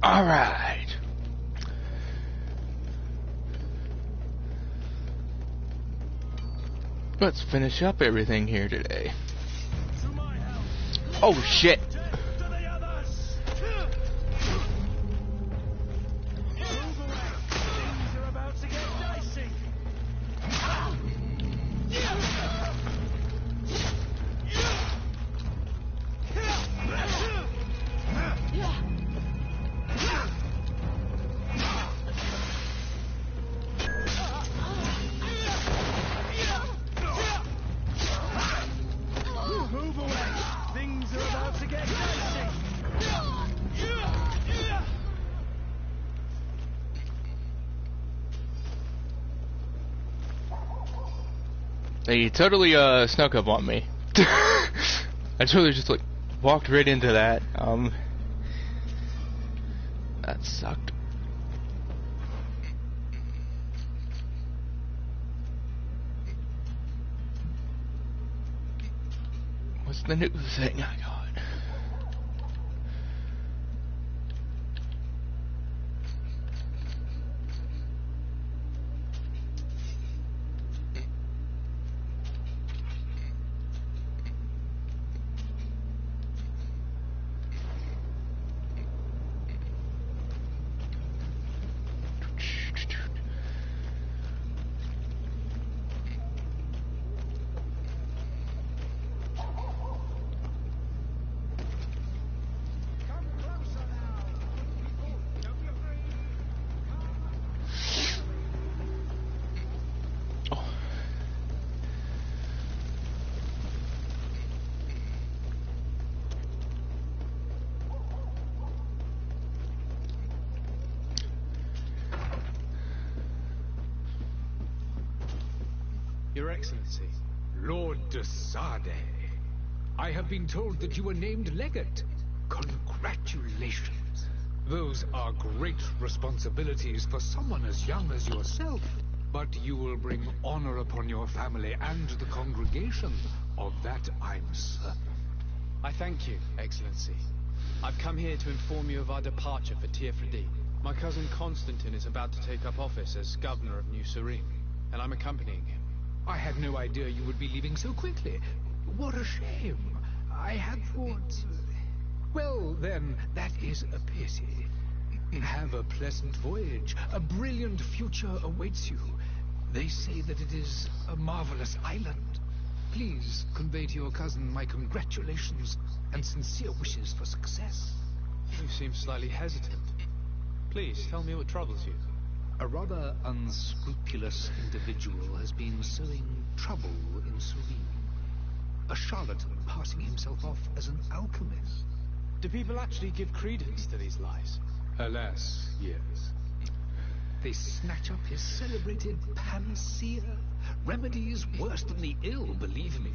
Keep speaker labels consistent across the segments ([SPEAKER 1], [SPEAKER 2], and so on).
[SPEAKER 1] Alright. Let's finish up everything here today. Oh shit! They totally snuck up on me. I totally just like walked right into that. That sucked. What's the new thing I got?
[SPEAKER 2] Your Excellency.
[SPEAKER 3] Lord de Sade, I have been told that you were named legate. Congratulations. Those are great responsibilities for someone as young as yourself. But you will bring honor upon your family and the congregation. Of that I'm certain.
[SPEAKER 2] I thank you, Excellency. I've come here to inform you of our departure for Tirfredi. My cousin Constantine is about to take up office as governor of New Serene, and I'm accompanying him.
[SPEAKER 3] I had no idea you would be leaving so quickly. What a shame. I had thought... Well, then, that is a pity. Have a pleasant voyage. A brilliant future awaits you. They say that it is a marvelous island. Please convey to your cousin my congratulations and sincere wishes for success.
[SPEAKER 2] You seem slightly hesitant. Please, tell me what troubles you.
[SPEAKER 3] A rather unscrupulous individual has been sowing trouble in Serene. A charlatan passing himself off as an alchemist.
[SPEAKER 2] Do people actually give credence to these lies?
[SPEAKER 3] Alas, yes. They snatch up his celebrated panacea. Remedies worse than the ill, believe me.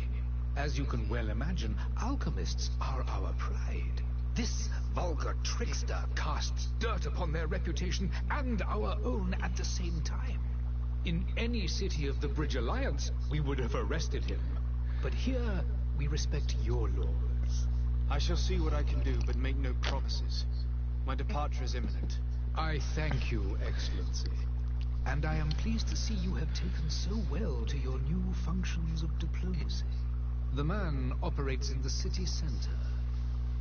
[SPEAKER 3] As you can well imagine, alchemists are our pride. This vulgar trickster casts dirt upon their reputation and our own at the same time. In any city of the Bridge Alliance, we would have arrested him. But here, we respect your laws.
[SPEAKER 2] I shall see what I can do, but make no promises. My departure is imminent.
[SPEAKER 3] I thank you, Excellency. And I am pleased to see you have taken so well to your new functions of diplomacy. The man operates in the city center.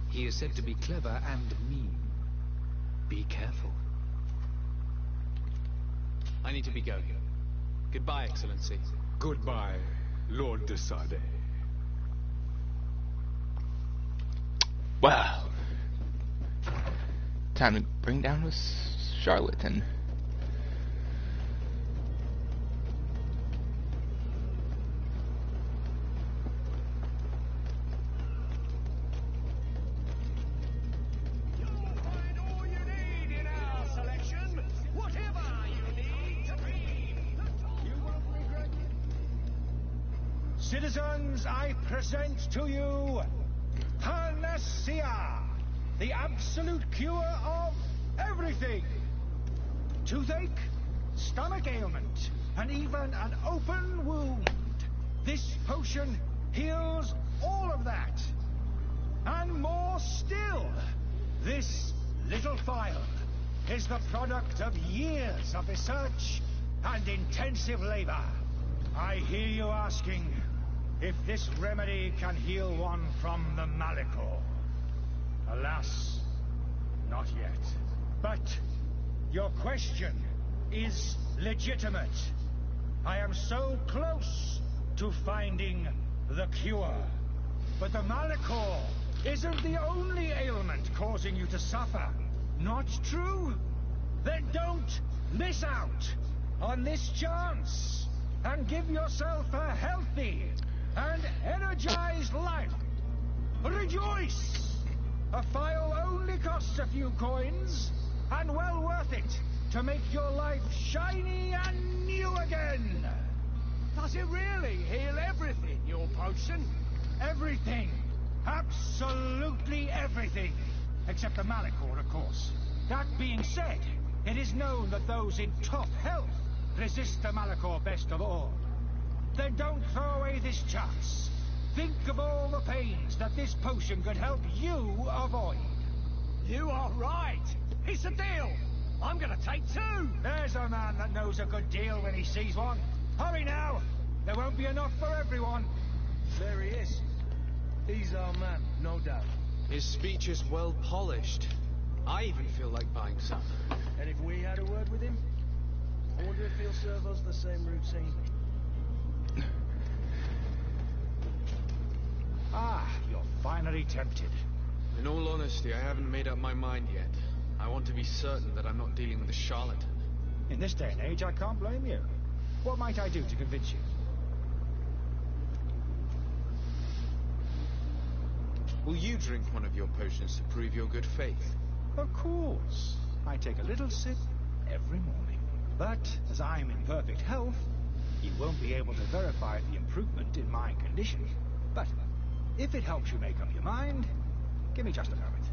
[SPEAKER 3] He is said to be clever and mean. Be careful.
[SPEAKER 2] I need to be going. Goodbye, Excellency.
[SPEAKER 3] Goodbye, Lord de Sade.
[SPEAKER 1] Wow. Time to bring down this charlatan.
[SPEAKER 4] Citizens, I present to you Panacea, the absolute cure of everything. Toothache, stomach ailment, and even an open wound. This potion heals all of that. And more still, this little phial is the product of years of research and intensive labor. I hear you asking if this remedy can heal one from the Malachor. Alas, not yet. But your question is legitimate. I am so close to finding the cure. But the Malachor isn't the only ailment causing you to suffer. Not true? Then don't miss out on this chance and give yourself a healthy and energized life. Rejoice! A file only costs a few coins, and well worth it to make your life shiny and new again.
[SPEAKER 5] Does it really heal everything, your potion?
[SPEAKER 4] Everything. Absolutely everything. Except the Malachor, of course. That being said, it is known that those in top health resist the Malachor best of all. Then don't throw away this chance. Think of all the pains that this potion could help you avoid.
[SPEAKER 5] You are right. It's a deal. I'm gonna take 2.
[SPEAKER 4] There's a man that knows a good deal when he sees one. Hurry now. There won't be enough for everyone.
[SPEAKER 6] There he is. He's our man, no doubt.
[SPEAKER 2] His speech is well polished. I even feel like buying some.
[SPEAKER 6] And if we had a word with him, I wonder if he'll serve us the same routine.
[SPEAKER 4] Ah, you're finally tempted.
[SPEAKER 2] In all honesty, I haven't made up my mind yet. I want to be certain that I'm not dealing with a charlatan.
[SPEAKER 4] In this day and age, I can't blame you. What might I do to convince you?
[SPEAKER 2] Will you drink one of your potions to prove your good faith?
[SPEAKER 4] Of course. I take a little sip every morning. But as I'm in perfect health, you won't be able to verify the improvement in my condition. But if it helps you make up your mind, give me just a moment.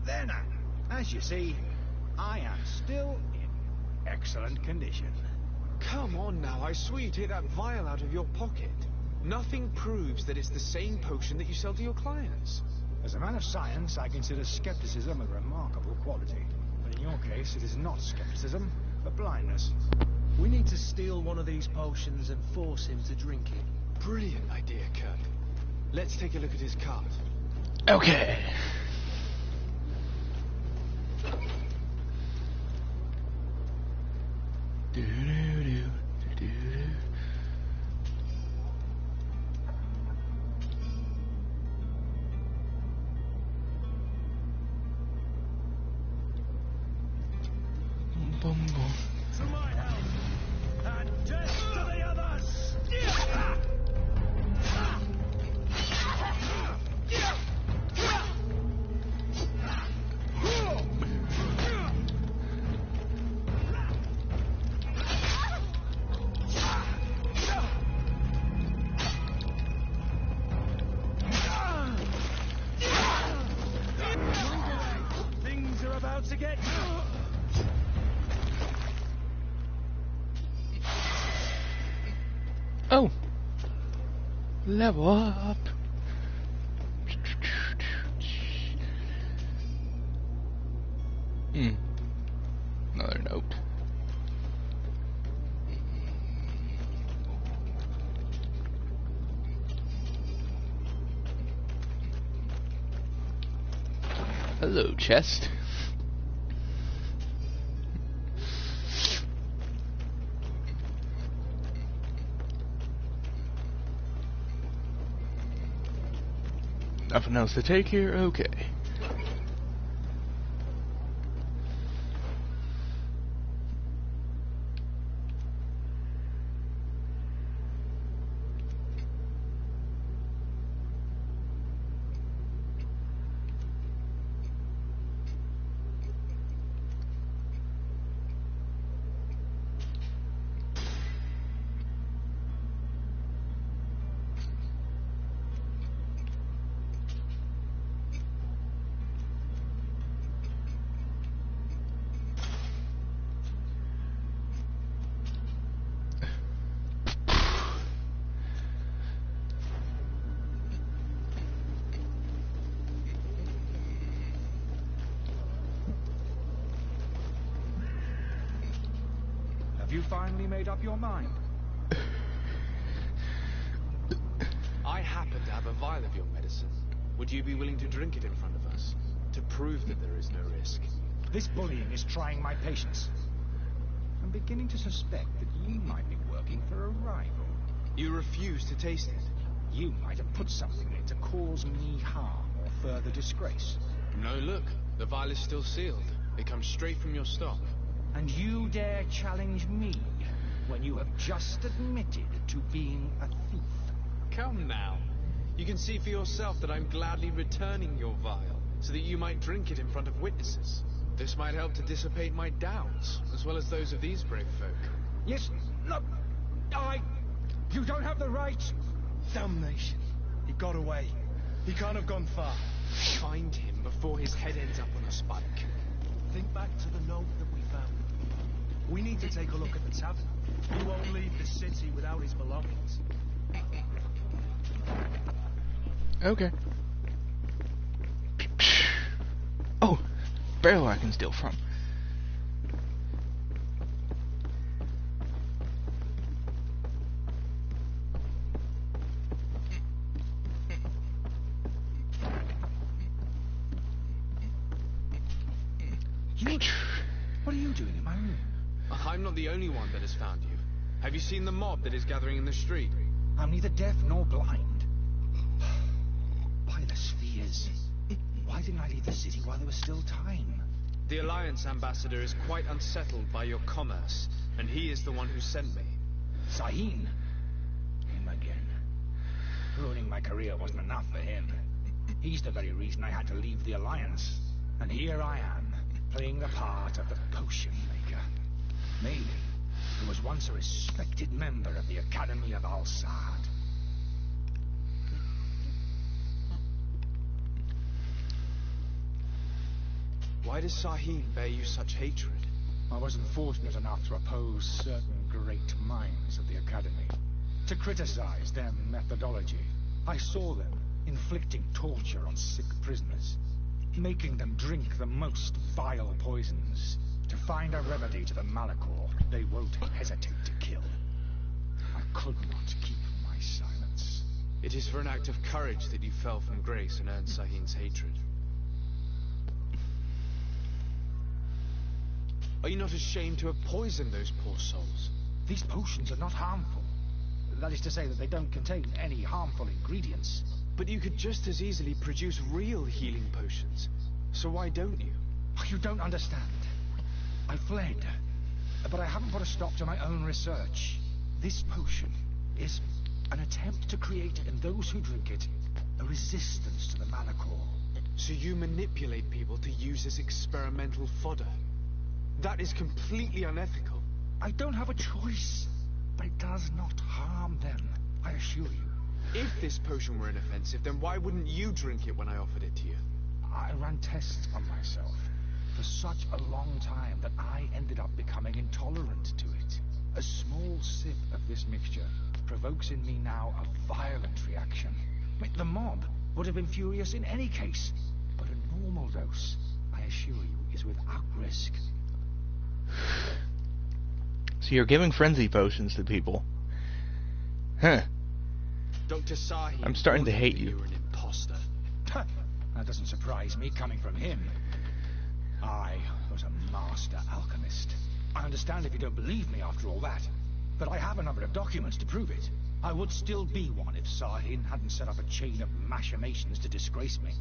[SPEAKER 4] There now. As you see, I am still in excellent condition.
[SPEAKER 2] Come on now, I swear you take that vial out of your pocket. Nothing proves that it's the same potion that you sell to your clients.
[SPEAKER 4] As a man of science, I consider skepticism a remarkable quality. But in your case, it is not skepticism, but blindness.
[SPEAKER 6] We need to steal one of these potions and force him to drink it.
[SPEAKER 2] Brilliant idea, Kurt. Let's take a look at his cart.
[SPEAKER 1] Okay.
[SPEAKER 4] To my health, and death to the others! Things are about to get...
[SPEAKER 1] Oh! Level up! Another note. Hello, chest. Nothing else to take here? Okay.
[SPEAKER 4] you finally made up your mind?
[SPEAKER 2] I happen to have a vial of your medicine. Would you be willing to drink it in front of us? To prove that there is no risk?
[SPEAKER 4] This bullying is trying my patience. I'm beginning to suspect that you might be working for a rival.
[SPEAKER 2] You refuse to taste it?
[SPEAKER 4] You might have put something in it to cause me harm or further disgrace.
[SPEAKER 2] No, look. The vial is still sealed. It comes straight from your stock.
[SPEAKER 4] And you dare challenge me when you have just admitted to being a thief?
[SPEAKER 2] Come now. You can see for yourself that I'm gladly returning your vial, so that you might drink it in front of witnesses. This might help to dissipate my doubts, as well as those of these brave folk.
[SPEAKER 4] Yes, no, you don't have the right.
[SPEAKER 6] Damnation. He got away. He can't have gone far.
[SPEAKER 2] Find him before his head ends up on a spike.
[SPEAKER 6] Think back to the note that we found. We need to take a look at the tavern. He won't leave the city without his belongings.
[SPEAKER 1] Okay. Oh, barrel I can steal from.
[SPEAKER 4] What are you doing in my room?
[SPEAKER 2] I'm not the only one that has found you. Have you seen the mob that is gathering in the street?
[SPEAKER 4] I'm neither deaf nor blind. By the spheres. Why didn't I leave the city while there was still time?
[SPEAKER 2] The Alliance ambassador is quite unsettled by your commerce, and he is the one who sent me.
[SPEAKER 4] Sahin. Him again. Ruining my career wasn't enough for him. He's the very reason I had to leave the Alliance. And here I am, playing the part of the potion maker. Me, who was once a respected member of the Academy of Al-Sad.
[SPEAKER 2] Why does Sahin bear you such hatred?
[SPEAKER 4] I wasn't fortunate enough to oppose certain great minds of the Academy. To criticize their methodology. I saw them inflicting torture on sick prisoners. Making them drink the most vile poisons. To find a remedy to the malachor they won't hesitate to kill. I could not keep my silence.
[SPEAKER 2] It is for an act of courage that you fell from grace and earned Sahin's hatred. Are you not ashamed to have poisoned those poor souls?
[SPEAKER 4] These potions are not harmful. That is to say that they don't contain any harmful ingredients.
[SPEAKER 2] But you could just as easily produce real healing potions. So why don't you?
[SPEAKER 4] You don't understand. I fled, but I haven't put a stop to my own research. This potion is an attempt to create in those who drink it a resistance to the malachor.
[SPEAKER 2] So you manipulate people to use as experimental fodder? That is completely unethical.
[SPEAKER 4] I don't have a choice, but it does not harm them, I assure you.
[SPEAKER 2] If this potion were inoffensive, then why wouldn't you drink it when I offered it to you?
[SPEAKER 4] I ran tests on myself for such a long time that I ended up becoming intolerant to it. A small sip of this mixture provokes in me now a violent reaction. The mob would have been furious in any case, but a normal dose, I assure you, is without risk.
[SPEAKER 1] So you're giving frenzy potions to people. Huh.
[SPEAKER 2] Dr. Sahin,
[SPEAKER 1] I'm starting to hate you.
[SPEAKER 2] You're an imposter.
[SPEAKER 4] That doesn't surprise me coming from him. I was a master alchemist. I understand if you don't believe me after all that, but I have a number of documents to prove it. I would still be one if Sahin hadn't set up a chain of machinations to disgrace me.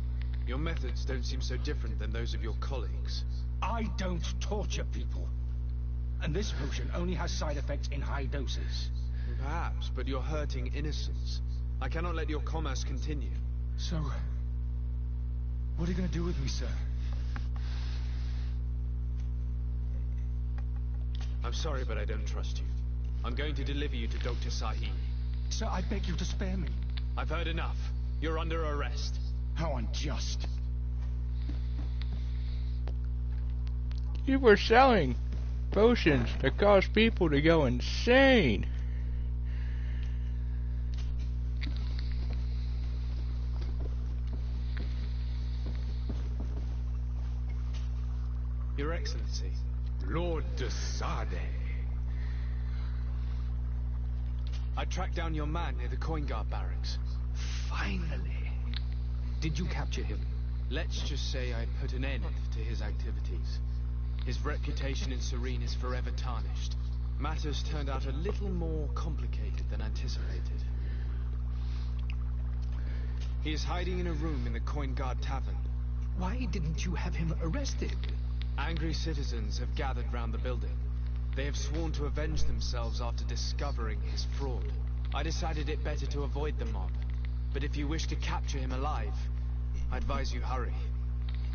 [SPEAKER 2] Your methods don't seem so different than those of your colleagues.
[SPEAKER 4] I don't torture people. And this potion only has side effects in high doses.
[SPEAKER 2] Perhaps, but you're hurting innocents. I cannot let your commerce continue.
[SPEAKER 4] So, what are you going to do with me, sir?
[SPEAKER 2] I'm sorry, but I don't trust you. I'm going to deliver you to Dr. Sahin.
[SPEAKER 4] Sir, I beg you to spare me.
[SPEAKER 2] I've heard enough. You're under arrest.
[SPEAKER 4] How unjust.
[SPEAKER 1] You were selling potions that cause people to go insane.
[SPEAKER 2] Your Excellency.
[SPEAKER 3] Lord de Sade.
[SPEAKER 2] I tracked down your man near the coin guard barracks.
[SPEAKER 3] Finally. Did you capture him?
[SPEAKER 2] Let's just say I put an end to his activities. His reputation in Serene is forever tarnished. Matters turned out a little more complicated than anticipated. He is hiding in a room in the Coin Guard Tavern.
[SPEAKER 3] Why didn't you have him arrested?
[SPEAKER 2] Angry citizens have gathered round the building. They have sworn to avenge themselves after discovering his fraud. I decided it better to avoid the mob. But if you wish to capture him alive, I advise you hurry.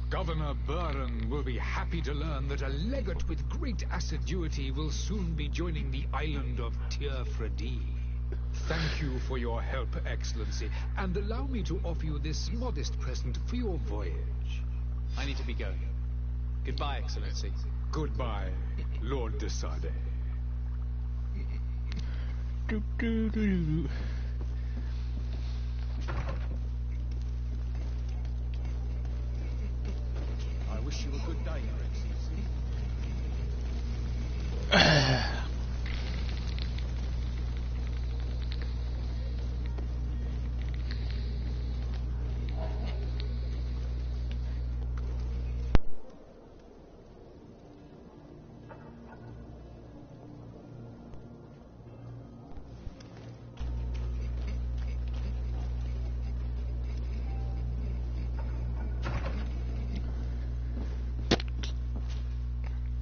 [SPEAKER 3] Governor Buren will be happy to learn that a legate with great assiduity will soon be joining the island of Tir-Fredi. Thank you for your help, Excellency, and allow me to offer you this modest present for your voyage.
[SPEAKER 2] I need to be going. Goodbye, Excellency.
[SPEAKER 3] Goodbye, Lord de Sade.
[SPEAKER 4] I wish you a good day, Your Excellency.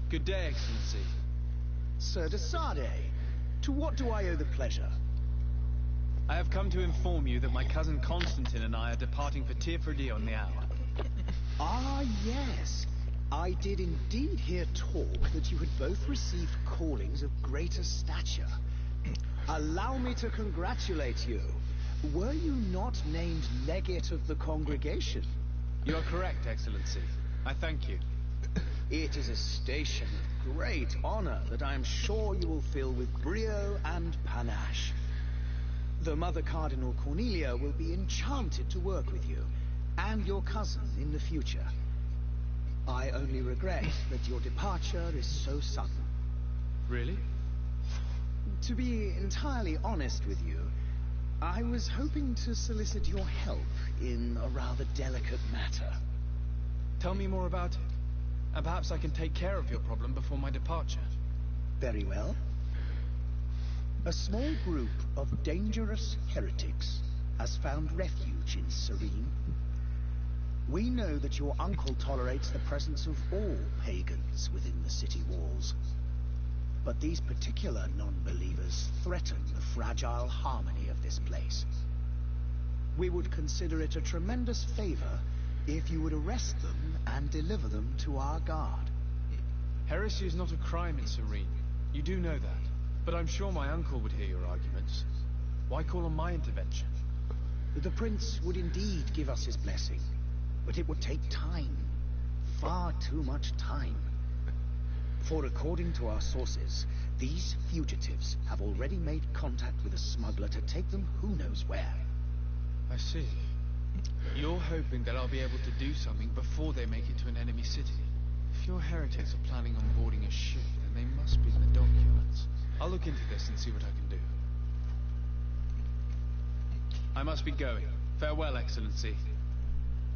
[SPEAKER 2] Good day, Excellency.
[SPEAKER 7] Sir de Sade, to what do I owe the pleasure?
[SPEAKER 2] I have come to inform you that my cousin Constantine and I are departing for Tir-Fredi on the hour.
[SPEAKER 7] Ah, yes. I did indeed hear talk that you had both received callings of greater stature. Allow me to congratulate you. Were you not named legate of the congregation?
[SPEAKER 2] You are correct, Excellency. I thank you.
[SPEAKER 7] It is a station of great honor that I am sure you will fill with brio and panache. The Mother Cardinal Cornelia will be enchanted to work with you, and your cousin in the future. I only regret that your departure is so sudden.
[SPEAKER 2] Really?
[SPEAKER 7] To be entirely honest with you, I was hoping to solicit your help in a rather delicate matter.
[SPEAKER 2] Tell me more about it, and perhaps I can take care of your problem before my departure.
[SPEAKER 7] Very well. A small group of dangerous heretics has found refuge in Serene. We know that your uncle tolerates the presence of all pagans within the city walls. But these particular non-believers threaten the fragile harmony of this place. We would consider it a tremendous favor if you would arrest them and deliver them to our guard.
[SPEAKER 2] Heresy is not a crime in Serene. You do know that. But I'm sure my uncle would hear your arguments. Why call on my intervention?
[SPEAKER 7] The prince would indeed give us his blessing, but it would take time. Far too much time. For according to our sources, these fugitives have already made contact with a smuggler to take them who knows where.
[SPEAKER 2] I see. You're hoping that I'll be able to do something before they make it to an enemy city. If your heretics are planning on boarding a ship, then they must be in the documents. I'll look into this and see what I can do. I must be going. Farewell, Excellency.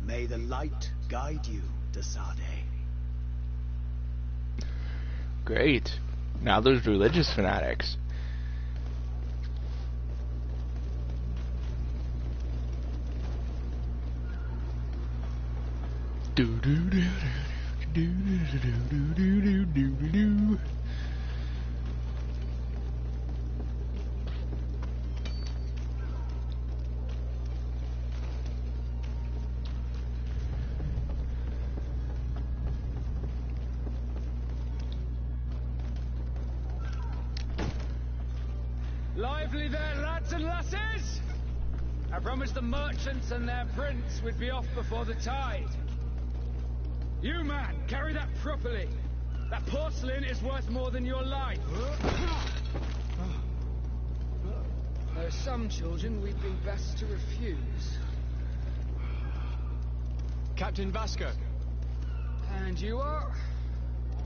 [SPEAKER 7] May the light guide you, de Sade.
[SPEAKER 1] Great. Now those religious fanatics.
[SPEAKER 5] Lively there, lads and lasses! I promised the merchants and their prince we'd be off before the tide. You, man, carry that properly. That porcelain is worth more than your life. There are some children we'd be best to refuse.
[SPEAKER 2] Captain Vasco.
[SPEAKER 5] And you are?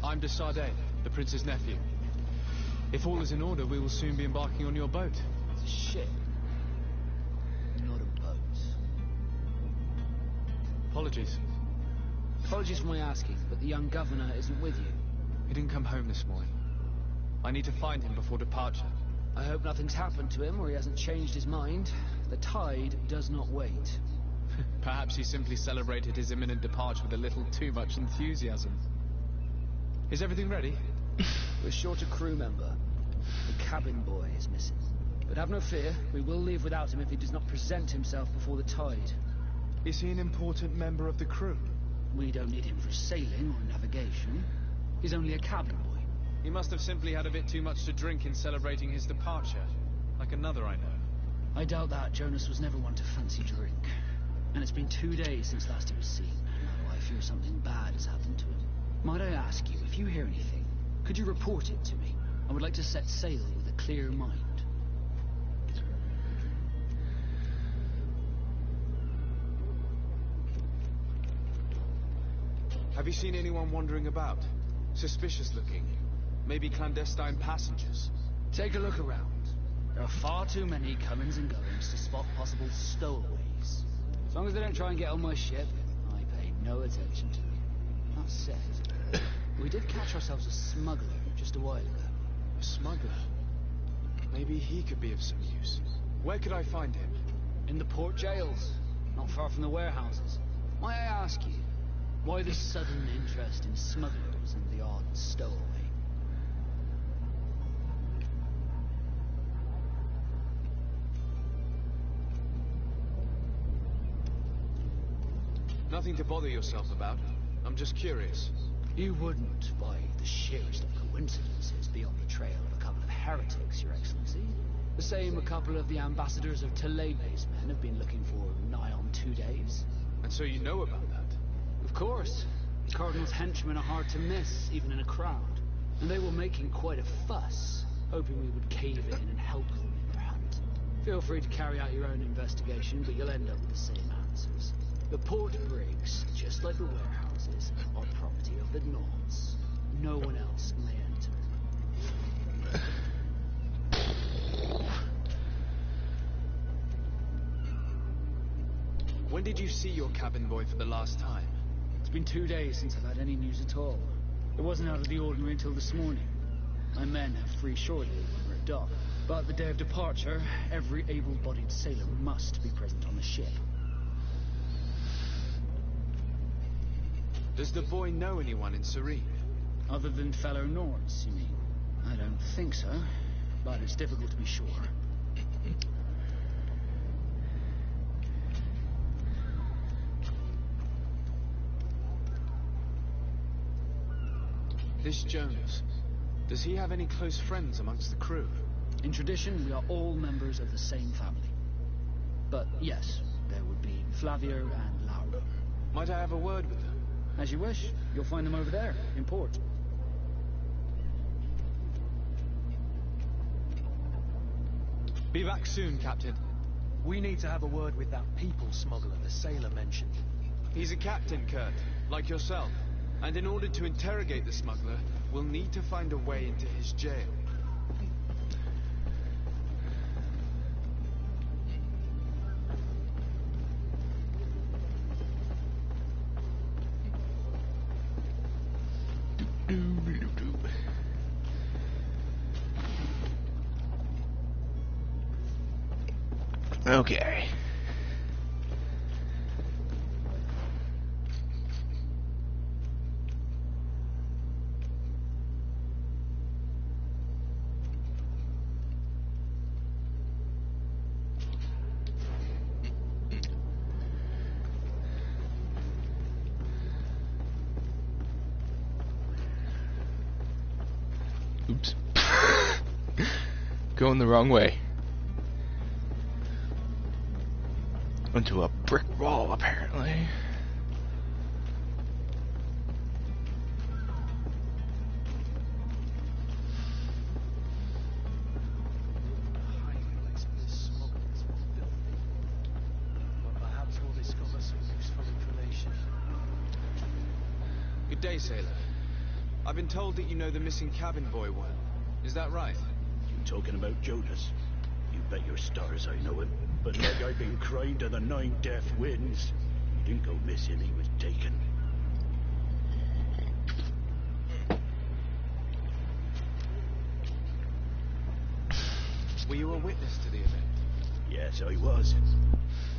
[SPEAKER 2] I'm de Sade, the prince's nephew. If all is in order, we will soon be embarking on your boat.
[SPEAKER 8] a ship, not a boat.
[SPEAKER 2] Apologies.
[SPEAKER 8] Apologies for my asking, but the young governor isn't with you.
[SPEAKER 2] He didn't come home this morning. I need to find him before departure.
[SPEAKER 8] I hope nothing's happened to him or he hasn't changed his mind. The tide does not wait.
[SPEAKER 2] Perhaps he simply celebrated his imminent departure with a little too much enthusiasm. Is everything ready?
[SPEAKER 8] We're short a crew member. The cabin boy is missing. But have no fear, we will leave without him if he does not present himself before the tide.
[SPEAKER 2] Is he an important member of the crew?
[SPEAKER 8] We don't need him for sailing or navigation. He's only a cabin boy.
[SPEAKER 2] He must have simply had a bit too much to drink in celebrating his departure. Like another I know.
[SPEAKER 8] I doubt that. Jonas was never one to fancy drink. And it's been 2 days since last he was seen. Now I fear something bad has happened to him. Might I ask you, if you hear anything, could you report it to me? I would like to set sail with a clear mind.
[SPEAKER 2] Have you seen anyone wandering about? Suspicious looking? Maybe clandestine passengers?
[SPEAKER 8] Take a look around. There are far too many comings and goings to spot possible stowaways. As long as they don't try and get on my ship, I pay no attention to them. That said, we did catch ourselves a smuggler just a while ago.
[SPEAKER 2] A smuggler? Maybe he could be of some use. Where could I find him?
[SPEAKER 8] In the port jails, not far from the warehouses. Might I ask you, why this sudden interest in smugglers and the odd stowaway?
[SPEAKER 2] Nothing to bother yourself about. I'm just curious.
[SPEAKER 8] You wouldn't, by the sheerest of coincidences, be on the trail of a couple of heretics, Your Excellency. The same a couple of the ambassadors of Telebe's men have been looking for nigh on 2 days.
[SPEAKER 2] And so you know about that?
[SPEAKER 8] Of course. The Cardinal's henchmen are hard to miss, even in a crowd. And they were making quite a fuss, hoping we would cave in and help them in their hunt. Feel free to carry out your own investigation, but you'll end up with the same answers. The port brigs, just like the warehouses, are property of the Nords. No one else may enter.
[SPEAKER 2] When did you see your cabin boy for the last time?
[SPEAKER 8] It's been 2 days since I've had any news at all. It wasn't out of the ordinary until this morning. My men have free shore leave when we're at dock. But the day of departure, every able-bodied sailor must be present on the ship.
[SPEAKER 2] Does the boy know anyone in Serene?
[SPEAKER 8] Other than fellow Nords, you mean? I don't think so, but it's difficult to be sure.
[SPEAKER 2] This Jonas, does he have any close friends amongst the crew?
[SPEAKER 8] In tradition, we are all members of the same family. But yes, there would be Flavio and Laura.
[SPEAKER 2] Might I have a word with them?
[SPEAKER 8] As you wish. You'll find them over there, in port.
[SPEAKER 2] Be back soon, Captain.
[SPEAKER 6] We need to have a word with that people smuggler the sailor mentioned.
[SPEAKER 2] He's a captain, Kurt, like yourself. And in order to interrogate the smuggler, we'll need to find a way into his jail.
[SPEAKER 1] Okay. Oops. Going the wrong way. Into a brick wall, apparently.
[SPEAKER 6] Perhaps we'll discover some useful information.
[SPEAKER 2] Good day, sailor. I've been told that you know the missing cabin boy well. Is that right?
[SPEAKER 9] You talking about Jonas? You Bet your stars I know him. But like I've been crying to the 9 deaf winds. He didn't go missing, he was taken.
[SPEAKER 2] Were you a witness to the event?
[SPEAKER 9] Yes, I was.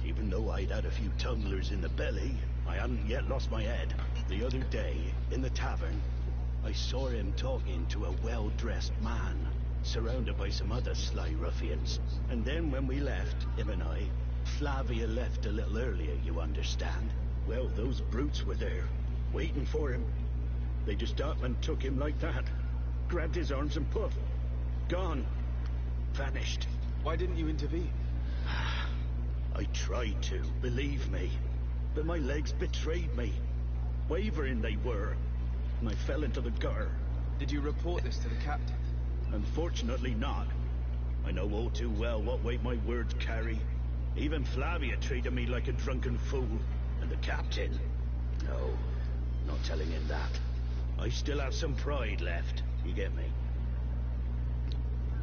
[SPEAKER 9] Even though I'd had a few tumblers in the belly, I hadn't yet lost my head. The other day, in the tavern, I saw him talking to a well-dressed man, surrounded by some other sly ruffians. And then when we left, him and I, Flavia left a little earlier, you understand. Well, those brutes were there, waiting for him. They just up and took him like that. Grabbed his arms and poof. Gone. Vanished.
[SPEAKER 2] Why didn't you intervene?
[SPEAKER 9] I tried to, believe me. But my legs betrayed me. Wavering they were. And I fell into the gutter.
[SPEAKER 2] Did you report this to the captain?
[SPEAKER 9] Unfortunately not. I know all too well what weight my words carry. Even Flavia treated me like a drunken fool. And the captain? No, not telling him that. I still have some pride left. You get me?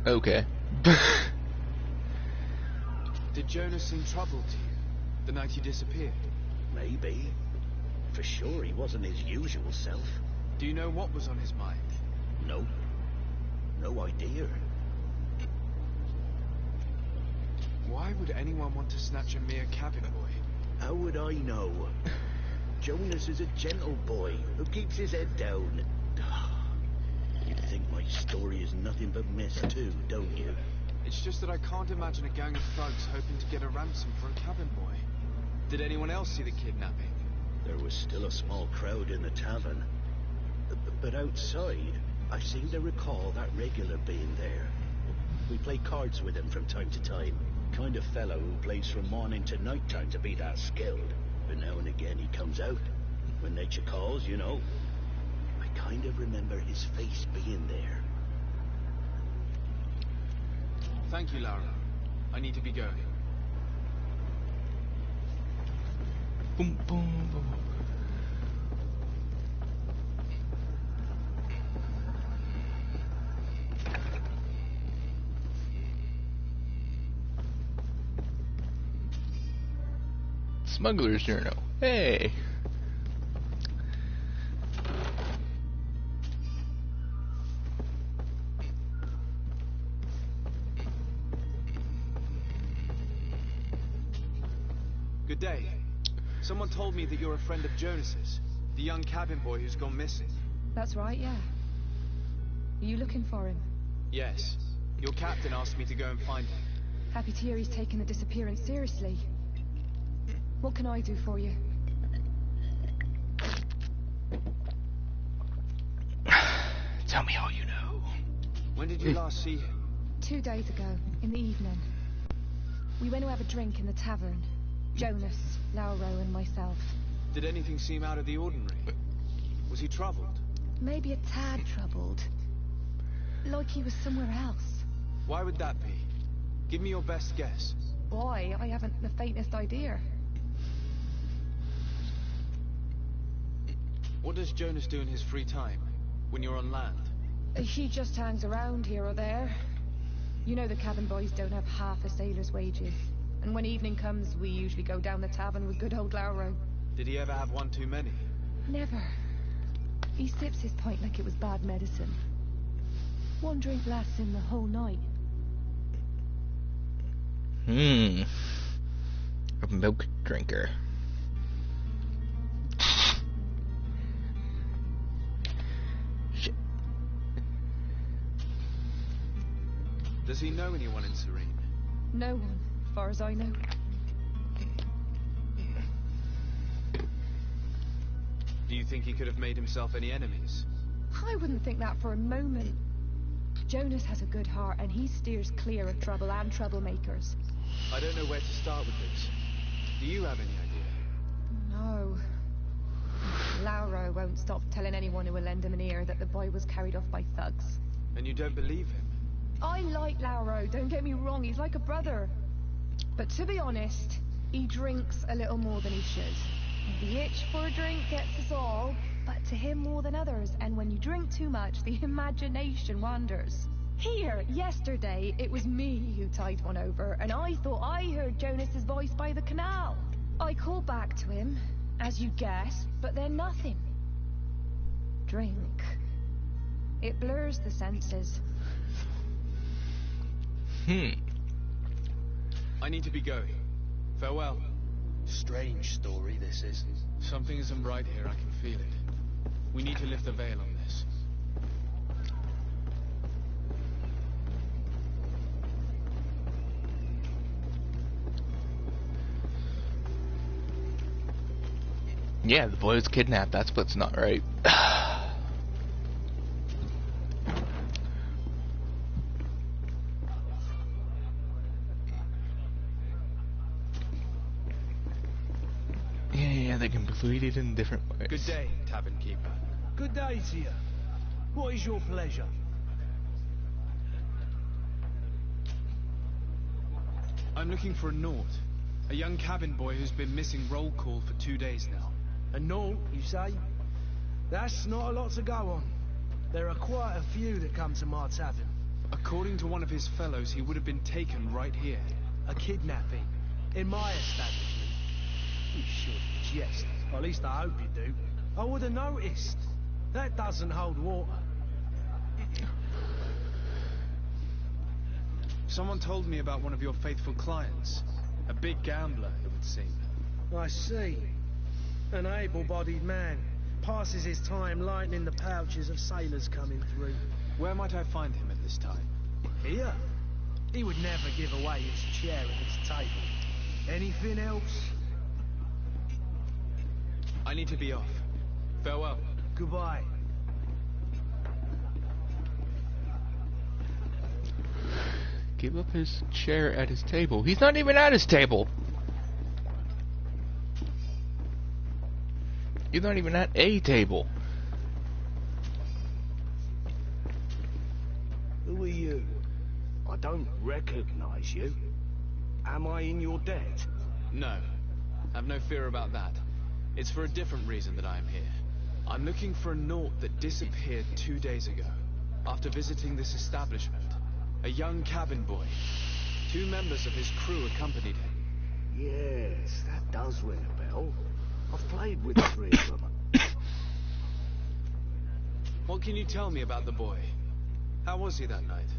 [SPEAKER 1] Okay.
[SPEAKER 2] Did Jonas seem troubled to you the night he disappeared?
[SPEAKER 9] Maybe. For sure he wasn't his usual self.
[SPEAKER 2] Do you know what was on his mind?
[SPEAKER 9] No. No idea.
[SPEAKER 2] Why would anyone want to snatch a mere cabin boy?
[SPEAKER 9] How would I know? Jonas is a gentle boy who keeps his head down. You think my story is nothing but mess too, don't you?
[SPEAKER 2] It's just that I can't imagine a gang of thugs hoping to get a ransom for a cabin boy. Did anyone else see the kidnapping?
[SPEAKER 9] There was still a small crowd in the tavern. But outside, I seem to recall that regular being there. We play cards with him from time to time. Kind of fellow who plays from morning to night time to be that skilled. But now and again he comes out. When nature calls, you know. I kind of remember his face being there.
[SPEAKER 2] Thank you, Lara. I need to be going.
[SPEAKER 1] Boom, boom, boom. Smuggler's journal. Hey.
[SPEAKER 2] Good day. Someone told me that you're a friend of Jonas's, the young cabin boy who's gone missing.
[SPEAKER 10] That's right, yeah. Are you looking for him?
[SPEAKER 2] Yes. Your captain asked me to go and find him.
[SPEAKER 10] Happy to hear he's taken the disappearance seriously. What can I do for you?
[SPEAKER 1] Tell me all you know.
[SPEAKER 2] When did you last see him?
[SPEAKER 10] 2 days ago, in the evening. We went to have a drink in the tavern. Jonas, Lauro and myself.
[SPEAKER 2] Did anything seem out of the ordinary? Was he troubled?
[SPEAKER 10] Maybe a tad troubled. Like he was somewhere else.
[SPEAKER 2] Why would that be? Give me your best guess.
[SPEAKER 10] Why? I haven't the faintest idea.
[SPEAKER 2] What does Jonas do in his free time, when you're on land?
[SPEAKER 10] He just hangs around here or there. You know the cabin boys don't have half a sailor's wages. And when evening comes, we usually go down the tavern with good old Lauro.
[SPEAKER 2] Did he ever have one too many?
[SPEAKER 10] Never. He sips his pint like it was bad medicine. One drink lasts him the whole night.
[SPEAKER 1] A milk drinker. Shit.
[SPEAKER 2] Does he know anyone in Serene?
[SPEAKER 10] No one, as far as I know.
[SPEAKER 2] Do you think he could have made himself any enemies?
[SPEAKER 10] I wouldn't think that for a moment. Jonas has a good heart, and he steers clear of trouble and troublemakers.
[SPEAKER 2] I don't know where to start with this. Do you have any idea?
[SPEAKER 10] No. Lauro won't stop telling anyone who will lend him an ear that the boy was carried off by thugs.
[SPEAKER 2] And you don't believe him?
[SPEAKER 10] I like Lauro, don't get me wrong, he's like a brother. But to be honest, he drinks a little more than he should. The itch for a drink gets us all, but to him more than others, and when you drink too much, the imagination wanders. Here, yesterday, it was me who tied one over, and I thought I heard Jonas's voice by the canal. I called back to him, as you guessed, but then nothing. Drink. It blurs the senses.
[SPEAKER 2] I need to be going. Farewell.
[SPEAKER 6] Strange story, this is.
[SPEAKER 2] Something isn't right here, I can feel it. We need to lift the veil on this.
[SPEAKER 1] Yeah, the boy was kidnapped. That's what's not right. Yeah, they can bleed it in different ways.
[SPEAKER 2] Good day, tavern keeper.
[SPEAKER 6] Good day to you. What is your pleasure?
[SPEAKER 2] I'm looking for a Nort, a young cabin boy who's been missing roll call for 2 days now.
[SPEAKER 6] A naught, you say? That's not a lot to go on. There are quite a few that come to my tavern.
[SPEAKER 2] According to one of his fellows, he would have been taken right here.
[SPEAKER 6] A kidnapping. In my establishment. You should jest. Or at least I hope you do. I would have noticed. That doesn't hold water.
[SPEAKER 2] Someone told me about one of your faithful clients. A big gambler, it would seem.
[SPEAKER 6] I see. An able-bodied man. Passes his time lightening the pouches of sailors coming through.
[SPEAKER 2] Where might I find him at this time?
[SPEAKER 6] Here? He would never give away his chair at his table. Anything else?
[SPEAKER 2] I need to be off. Farewell.
[SPEAKER 6] Goodbye.
[SPEAKER 1] Give up his chair at his table. He's not even at his table. He's not even at a table.
[SPEAKER 9] Who are you? I don't recognize you. Am I in your debt?
[SPEAKER 2] No. Have no fear about that. It's for a different reason that I am here. I'm looking for a Nort that disappeared 2 days ago, after visiting this establishment. A young cabin boy. 2 members of his crew accompanied him.
[SPEAKER 9] Yes, that does ring a bell. I've played with 3 of them.
[SPEAKER 2] What can you tell me about the boy? How was he that night?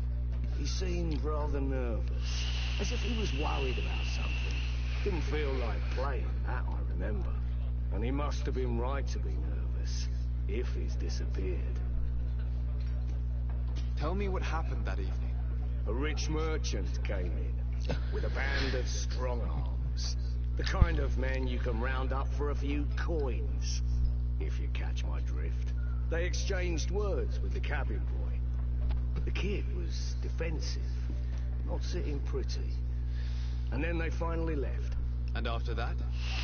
[SPEAKER 9] He seemed rather nervous, as if he was worried about something. Didn't feel like playing, that I remember. And he must have been right to be nervous, if he's disappeared.
[SPEAKER 2] Tell me what happened that evening.
[SPEAKER 9] A rich merchant came in, with a band of strong arms. The kind of men you can round up for a few coins, if you catch my drift. They exchanged words with the cabin boy. The kid was defensive, not sitting pretty. And then they finally left.
[SPEAKER 2] And after that?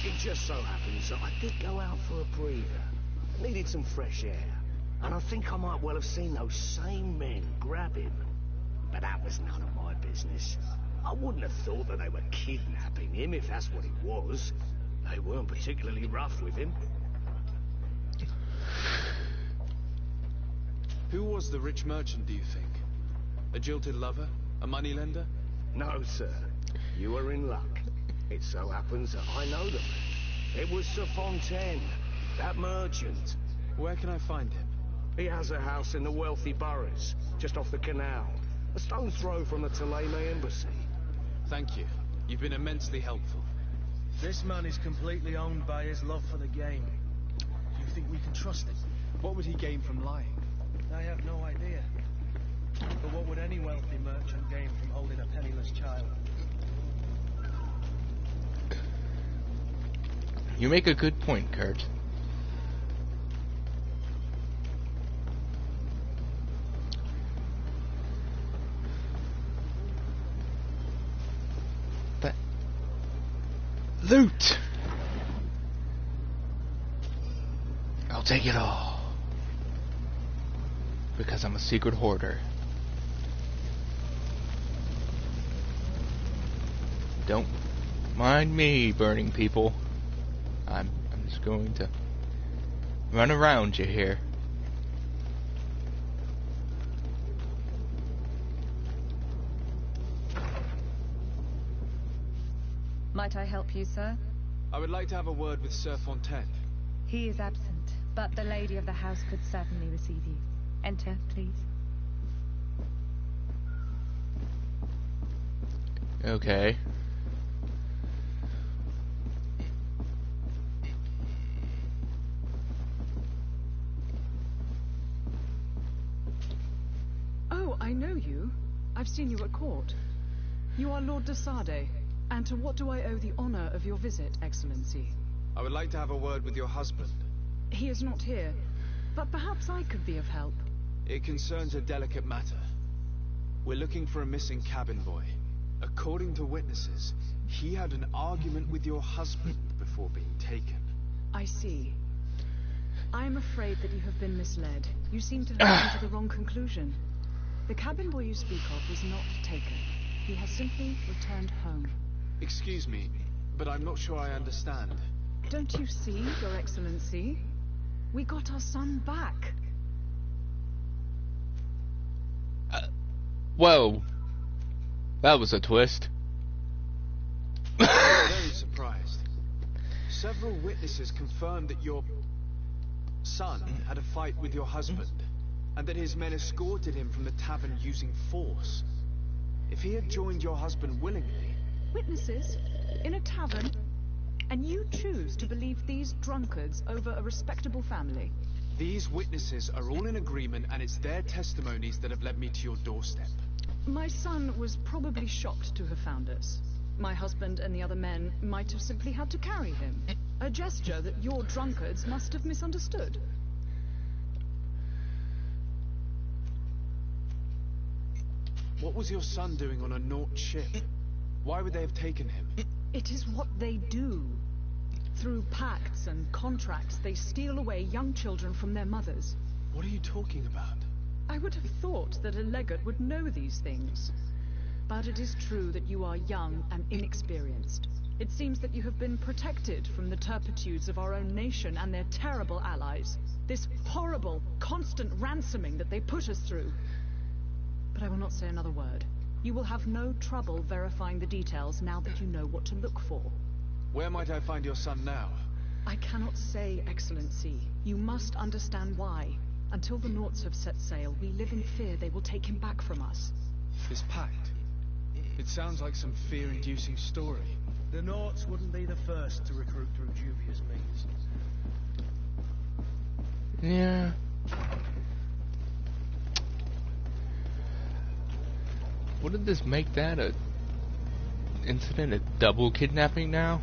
[SPEAKER 9] It just so happens that I did go out for a breather. Needed some fresh air. And I think I might well have seen those same men grab him. But that was none of my business. I wouldn't have thought that they were kidnapping him, if that's what it was. They weren't particularly rough with him.
[SPEAKER 2] Who was the rich merchant, do you think? A jilted lover? A moneylender?
[SPEAKER 9] No, sir. You are in luck. It so happens that I know them. It was Sir Fontaine, that merchant.
[SPEAKER 2] Where can I find him?
[SPEAKER 9] He has a house in the wealthy boroughs, just off the canal. A stone's throw from the Theleme embassy.
[SPEAKER 2] Thank you. You've been immensely helpful.
[SPEAKER 6] This man is completely owned by his love for the game. Do you think we can trust him?
[SPEAKER 2] What would he gain from lying?
[SPEAKER 6] I have no idea. But what would any wealthy merchant gain from holding a penniless child?
[SPEAKER 1] You make a good point, Kurt. But loot! I'll take it all. Because I'm a secret hoarder. Don't mind me, burning people. I'm just going to run around you here.
[SPEAKER 10] I help you, sir?
[SPEAKER 2] I would like to have a word with Sir Fontaine.
[SPEAKER 10] He is absent, but the lady of the house could certainly receive you. Enter, please.
[SPEAKER 1] Okay.
[SPEAKER 11] Oh, I know you. I've seen you at court. You are Lord de Sade. And to what do I owe the honor of your visit, Excellency?
[SPEAKER 2] I would like to have a word with your husband.
[SPEAKER 11] He is not here, but perhaps I could be of help.
[SPEAKER 2] It concerns a delicate matter. We're looking for a missing cabin boy. According to witnesses, he had an argument with your husband before being taken.
[SPEAKER 11] I see. I am afraid that you have been misled. You seem to have come to the wrong conclusion. The cabin boy you speak of was not taken. He has simply returned home.
[SPEAKER 2] Excuse me, but I'm not sure I understand.
[SPEAKER 11] Don't you see, Your Excellency? We got our son back.
[SPEAKER 1] Whoa. That was a twist.
[SPEAKER 2] I'm very surprised. Several witnesses confirmed that your son had a fight with your husband, and that his men escorted him from the tavern using force. If he had joined your husband willingly...
[SPEAKER 11] Witnesses? In a tavern? And you choose to believe these drunkards over a respectable family?
[SPEAKER 2] These witnesses are all in agreement, and it's their testimonies that have led me to your doorstep.
[SPEAKER 11] My son was probably shocked to have found us. My husband and the other men might have simply had to carry him. A gesture that your drunkards must have misunderstood.
[SPEAKER 2] What was your son doing on a Naut ship? Why would they have taken him?
[SPEAKER 11] It is what they do. Through pacts and contracts, they steal away young children from their mothers.
[SPEAKER 2] What are you talking about?
[SPEAKER 11] I would have thought that a legate would know these things. But it is true that you are young and inexperienced. It seems that you have been protected from the turpitudes of our own nation and their terrible allies. This horrible, constant ransoming that they put us through. But I will not say another word. You will have no trouble verifying the details now that you know what to look for.
[SPEAKER 2] Where might I find your son now?
[SPEAKER 11] I cannot say, Excellency. You must understand why. Until the Nauts have set sail, we live in fear they will take him back from us.
[SPEAKER 2] This pact? It sounds like some fear-inducing story.
[SPEAKER 6] The Nauts wouldn't be the first to recruit through dubious means.
[SPEAKER 1] Yeah. Wouldn't this make that a incident a double kidnapping now?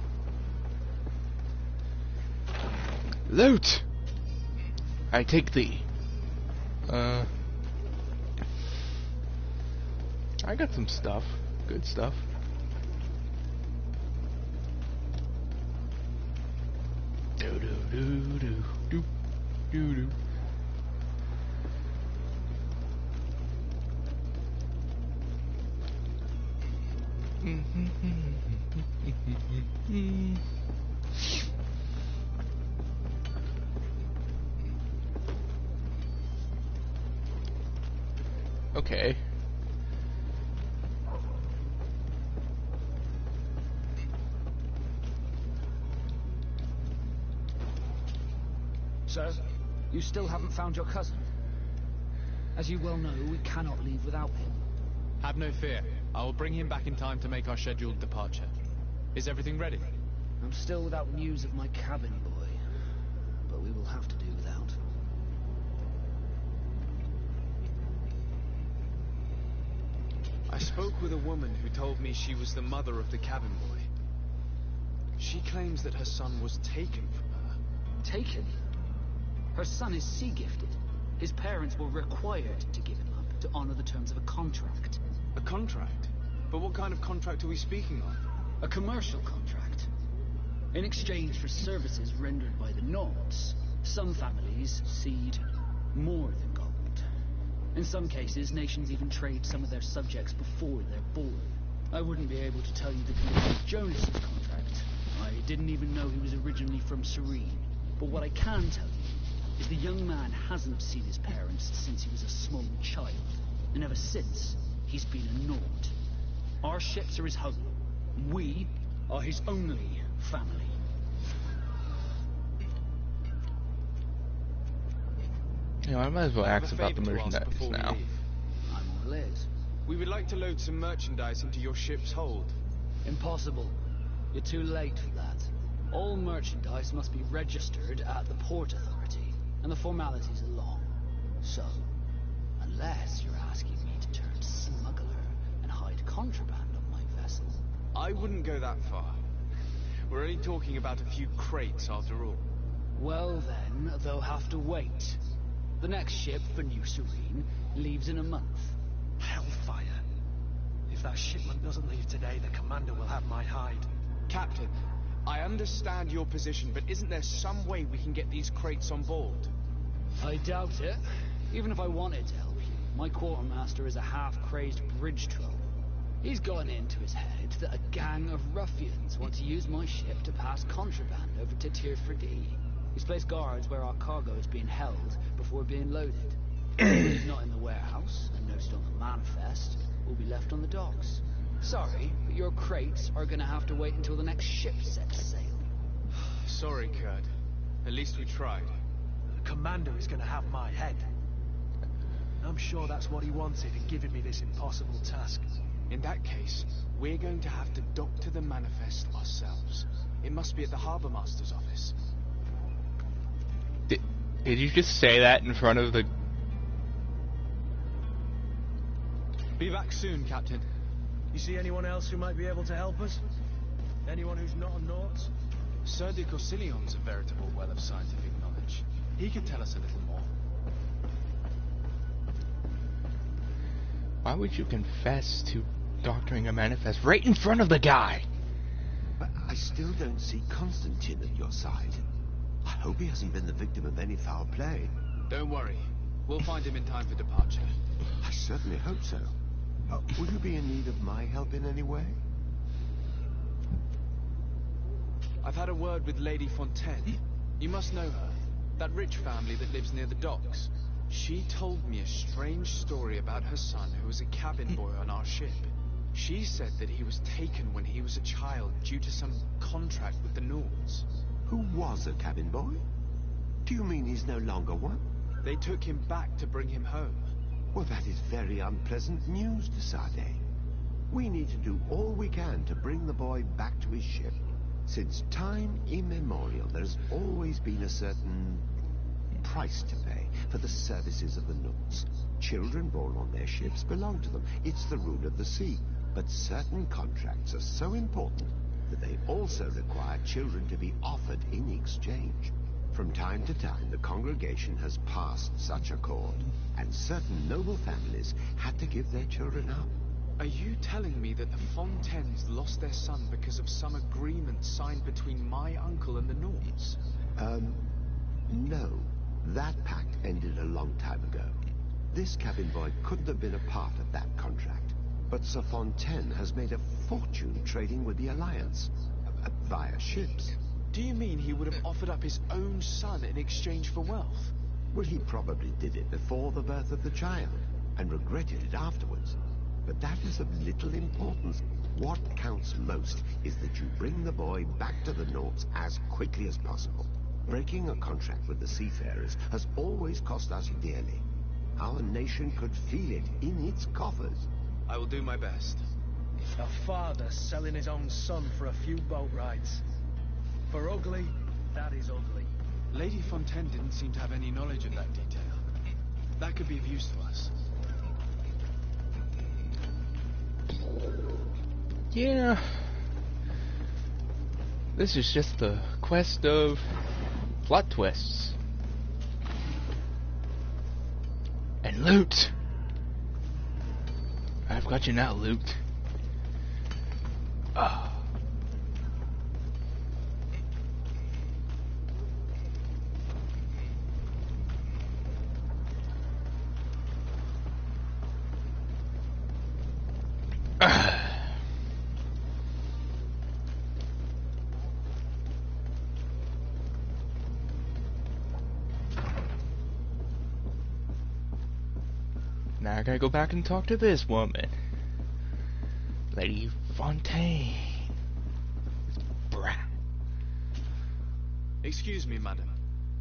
[SPEAKER 1] Loot! I take thee. I got some stuff. Good stuff. Do do do do do do do. Okay.
[SPEAKER 8] Sir, you still haven't found your cousin. As you well know, we cannot leave without him.
[SPEAKER 2] Have no fear. I will bring him back in time to make our scheduled departure. Is everything ready?
[SPEAKER 8] I'm still without news of my cabin boy, but we will have to do without.
[SPEAKER 2] I spoke with a woman who told me she was the mother of the cabin boy. She claims that her son was taken from her.
[SPEAKER 8] Taken? Her son is sea-gifted. His parents were required to give him up to honor the terms of a contract.
[SPEAKER 2] A contract? But what kind of contract are we speaking of?
[SPEAKER 8] A commercial contract. In exchange for services rendered by the Nauts, some families cede more than gold. In some cases, nations even trade some of their subjects before they're born. I wouldn't be able to tell you the details of Jonas's contract. I didn't even know he was originally from Serene. But what I can tell you is the young man hasn't seen his parents since he was a small child. And ever since, he's been a Naut. Our ships are his home. We are his only family.
[SPEAKER 1] You know, I might as well
[SPEAKER 2] I have
[SPEAKER 1] ask
[SPEAKER 2] a
[SPEAKER 1] about the
[SPEAKER 2] favour to ask
[SPEAKER 1] merchandise
[SPEAKER 2] before we
[SPEAKER 1] now.
[SPEAKER 2] leave.
[SPEAKER 8] I'm all ears.
[SPEAKER 2] We would like to load some merchandise into your ship's hold.
[SPEAKER 8] Impossible. You're too late for that. All merchandise must be registered at the Port Authority, and the formalities are long. So, unless you're asking me to turn smuggler and hide contraband on my vessel...
[SPEAKER 2] I wouldn't go that far. We're only talking about a few crates after all.
[SPEAKER 8] Well then, they'll have to wait. The next ship for New Serene leaves in a month.
[SPEAKER 6] Hellfire. If that shipment doesn't leave today, the commander will have my hide.
[SPEAKER 2] Captain, I understand your position, but isn't there some way we can get these crates on board?
[SPEAKER 8] I doubt it. Even if I wanted to help you, my quartermaster is a half-crazed bridge troll. He's gotten into his head that a gang of ruffians want to use my ship to pass contraband over to Tier 4D. He's placed guards where our cargo is being held before being loaded. He's not in the warehouse and noted on the manifest will be left on the docks. Sorry, but your crates are gonna have to wait until the next ship sets sail.
[SPEAKER 2] Sorry, Kurt. At least we tried.
[SPEAKER 6] The commander is going to have my head. I'm sure that's what he wanted in giving me this impossible task.
[SPEAKER 2] In that case, we're going to have to doctor the manifest ourselves. It must be at the Harbour Master's office.
[SPEAKER 1] Did you just say that in front of the...
[SPEAKER 2] Be back soon, Captain.
[SPEAKER 6] You see anyone else who might be able to help us? Anyone who's not a Naut?
[SPEAKER 2] Sir de Corsillion's a veritable well of scientific knowledge. He could tell us a little more.
[SPEAKER 1] Why would you confess to doctoring a manifest right in front of the guy?
[SPEAKER 12] But I still don't see Constantine at your side. I hope he hasn't been the victim of any foul play.
[SPEAKER 2] Don't worry. We'll find him in time for departure.
[SPEAKER 12] I certainly hope so. Will you be in need of my help in any way?
[SPEAKER 2] I've had a word with Lady Fontaine. You must know her. That rich family that lives near the docks. She told me a strange story about her son who was a cabin boy on our ship. She said that he was taken when he was a child due to some contract with the Nauts.
[SPEAKER 12] Who was a cabin boy? Do you mean he's no longer one?
[SPEAKER 2] They took him back to bring him home.
[SPEAKER 12] Well, that is very unpleasant news, de Sade. We need to do all we can to bring the boy back to his ship. Since time immemorial, there has always been a certain price to pay for the services of the Nauts. Children born on their ships belong to them. It's the rule of the sea. But certain contracts are so important that they also require children to be offered in exchange. From time to time, the congregation has passed such accord, and certain noble families had to give their children up.
[SPEAKER 2] Are you telling me that the Fontaines lost their son because of some agreement signed between my uncle and the Nauts?
[SPEAKER 12] No. That pact ended a long time ago. This cabin boy couldn't have been a part of that contract. But Sir Fontaine has made a fortune trading with the Alliance, via ships.
[SPEAKER 2] Do you mean he would have offered up his own son in exchange for wealth?
[SPEAKER 12] Well, he probably did it before the birth of the child, and regretted it afterwards. But that is of little importance. What counts most is that you bring the boy back to the Nauts as quickly as possible. Breaking a contract with the seafarers has always cost us dearly. Our nation could feel it in its coffers.
[SPEAKER 2] I will do my best.
[SPEAKER 6] A father selling his own son for a few boat rides. For ugly, that is ugly.
[SPEAKER 2] Lady Fontaine didn't seem to have any knowledge of that detail. That could be of use to us.
[SPEAKER 1] Yeah. This is just the quest of plot twists. And loot! I've got you now, loot. Ah. Now I gotta go back and talk to this woman. Lady Fontaine.
[SPEAKER 2] Excuse me, madam,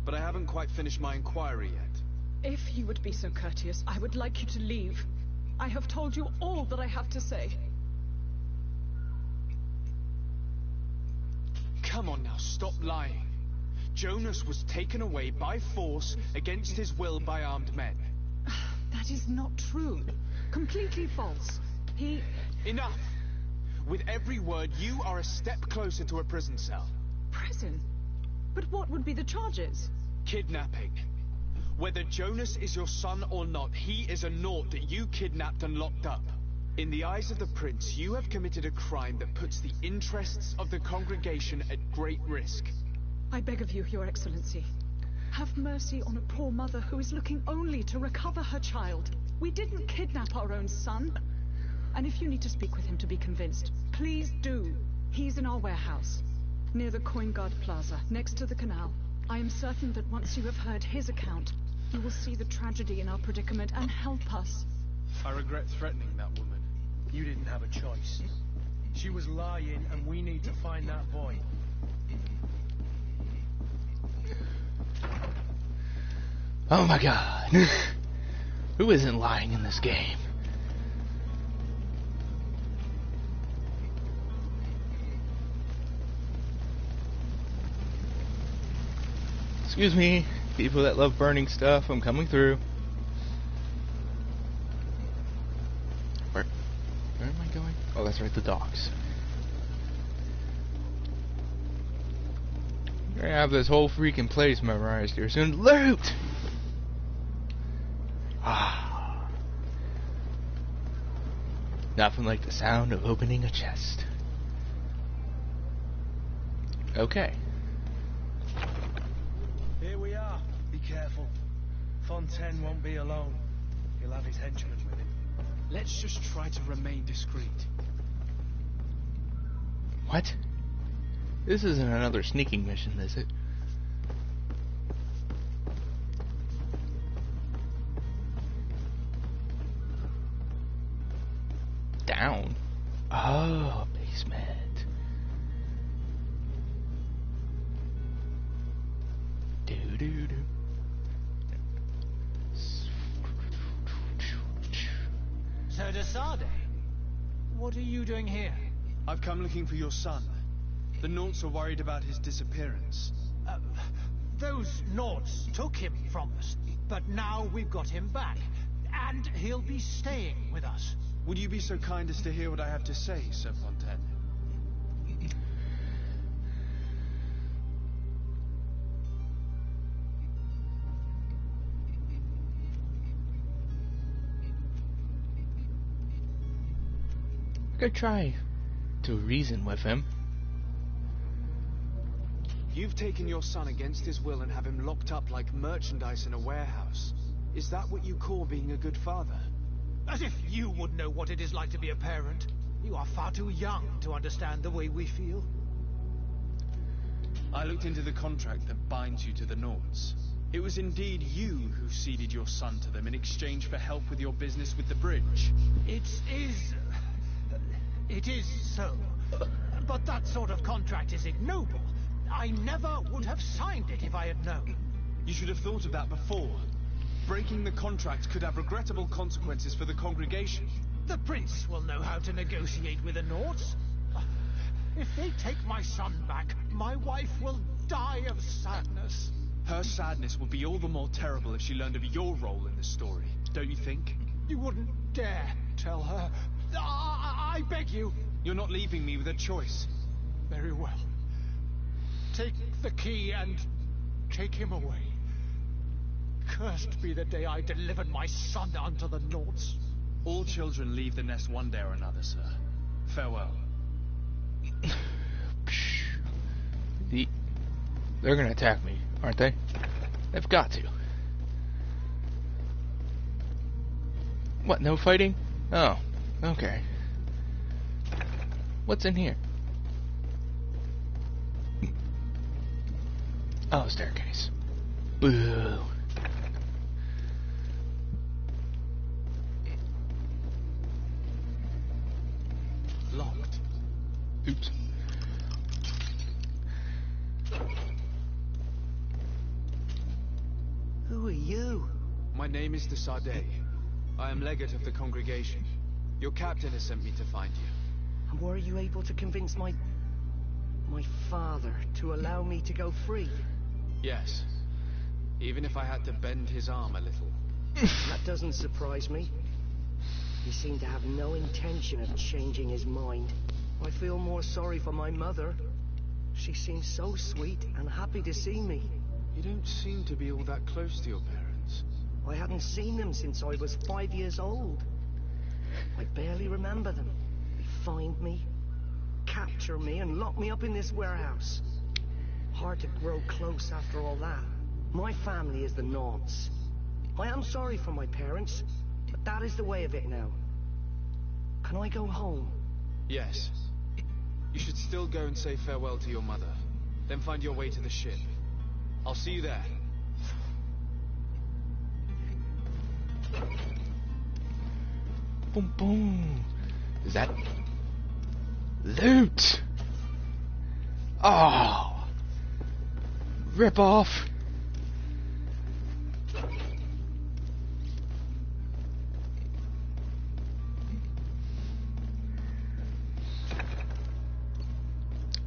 [SPEAKER 2] but I haven't quite finished my inquiry yet.
[SPEAKER 11] If you would be so courteous, I would like you to leave. I have told you all that I have to say.
[SPEAKER 2] Come on now, stop lying. Jonas was taken away by force against his will by armed men.
[SPEAKER 11] That is not true. Completely false. He...
[SPEAKER 2] Enough! With every word, you are a step closer to a prison cell.
[SPEAKER 11] Prison? But what would be the charges?
[SPEAKER 2] Kidnapping. Whether Jonas is your son or not, he is a naught that you kidnapped and locked up. In the eyes of the prince, you have committed a crime that puts the interests of the congregation at great risk.
[SPEAKER 11] I beg of you, Your Excellency. Have mercy on a poor mother who is looking only to recover her child. We didn't kidnap our own son. And if you need to speak with him to be convinced, please do. He's in our warehouse, near the Coin Guard Plaza, next to the canal. I am certain that once you have heard his account, you will see the tragedy in our predicament and help us.
[SPEAKER 6] I regret threatening that woman. You didn't have a choice. She was lying, and we need to find that boy.
[SPEAKER 1] Oh my god. Who isn't lying in this game? Excuse me, people that love burning stuff, I'm coming through. Where am I going? Oh, that's right, the docks. We're gonna have this whole freaking place memorized here soon. Loot! Ah. Nothing like the sound of opening a chest. Okay.
[SPEAKER 6] Here we are. Be careful. Fontaine won't be alone. He'll have his henchmen with him.
[SPEAKER 2] Let's just try to remain discreet.
[SPEAKER 1] What? This isn't another sneaking mission, is it? Down? Oh, basement. Do-do-do.
[SPEAKER 4] Sir de Sade, what are you doing here?
[SPEAKER 2] I've come looking for your son. The Naughts are worried about his disappearance.
[SPEAKER 4] Those Naughts took him from us, but now we've got him back, and he'll be staying with us.
[SPEAKER 2] Would you be so kind as to hear what I have to say, Sir Fontaine?
[SPEAKER 1] I could try to reason with him.
[SPEAKER 2] You've taken your son against his will and have him locked up like merchandise in a warehouse. Is that what you call being a good father?
[SPEAKER 4] As if you would know what it is like to be a parent. You are far too young to understand the way we feel.
[SPEAKER 2] I looked into the contract that binds you to the Naughts. It was indeed you who ceded your son to them in exchange for help with your business with the bridge.
[SPEAKER 4] It is so. But that sort of contract is ignoble. I never would have signed it if I had known.
[SPEAKER 2] You should have thought of that before. Breaking the contract could have regrettable consequences for the congregation.
[SPEAKER 4] The prince will know how to negotiate with the Naughts. If they take my son back, my wife will die of sadness.
[SPEAKER 2] Her sadness would be all the more terrible if she learned of your role in the story, don't you think?
[SPEAKER 4] You wouldn't dare tell her. I beg you.
[SPEAKER 2] You're not leaving me with a choice.
[SPEAKER 4] Very well. Take the key and take him away. Cursed be the day I delivered my son unto the Naughts.
[SPEAKER 2] All children leave the nest one day or another, sir. Farewell.
[SPEAKER 1] They're gonna attack me, aren't they? They've got to. What, no fighting? Oh, okay. What's in here? Oh, staircase. Boo.
[SPEAKER 2] Locked.
[SPEAKER 1] Oops.
[SPEAKER 6] Who are you?
[SPEAKER 2] My name is de Sardet. I am legate of the congregation. Your captain has sent me to find you.
[SPEAKER 6] And were you able to convince my father to allow me to go free?
[SPEAKER 2] Yes. Even if I had to bend his arm a little.
[SPEAKER 6] That doesn't surprise me. He seemed to have no intention of changing his mind. I feel more sorry for my mother. She seems so sweet and happy to see me.
[SPEAKER 2] You don't seem to be all that close to your parents.
[SPEAKER 6] I hadn't seen them since I was 5 years old. I barely remember them. They find me, capture me, and lock me up in this warehouse. Hard to grow close after all that. My family is the Naunts. I am sorry for my parents, but that is the way of it now. Can I go home?
[SPEAKER 2] Yes. You should still go and say farewell to your mother. Then find your way to the ship. I'll see you there.
[SPEAKER 1] Boom, boom. Is that loot? Oh, rip off.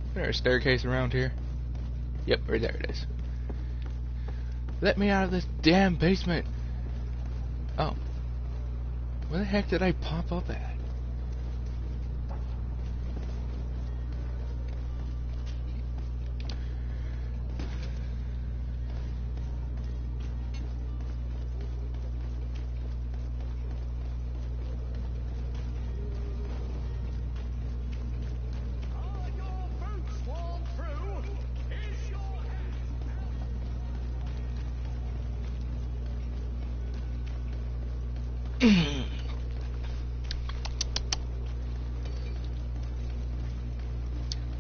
[SPEAKER 1] Is there a staircase around here? Yep, right there it is. Let me out of this damn basement. Oh. Where the heck did I pop up at?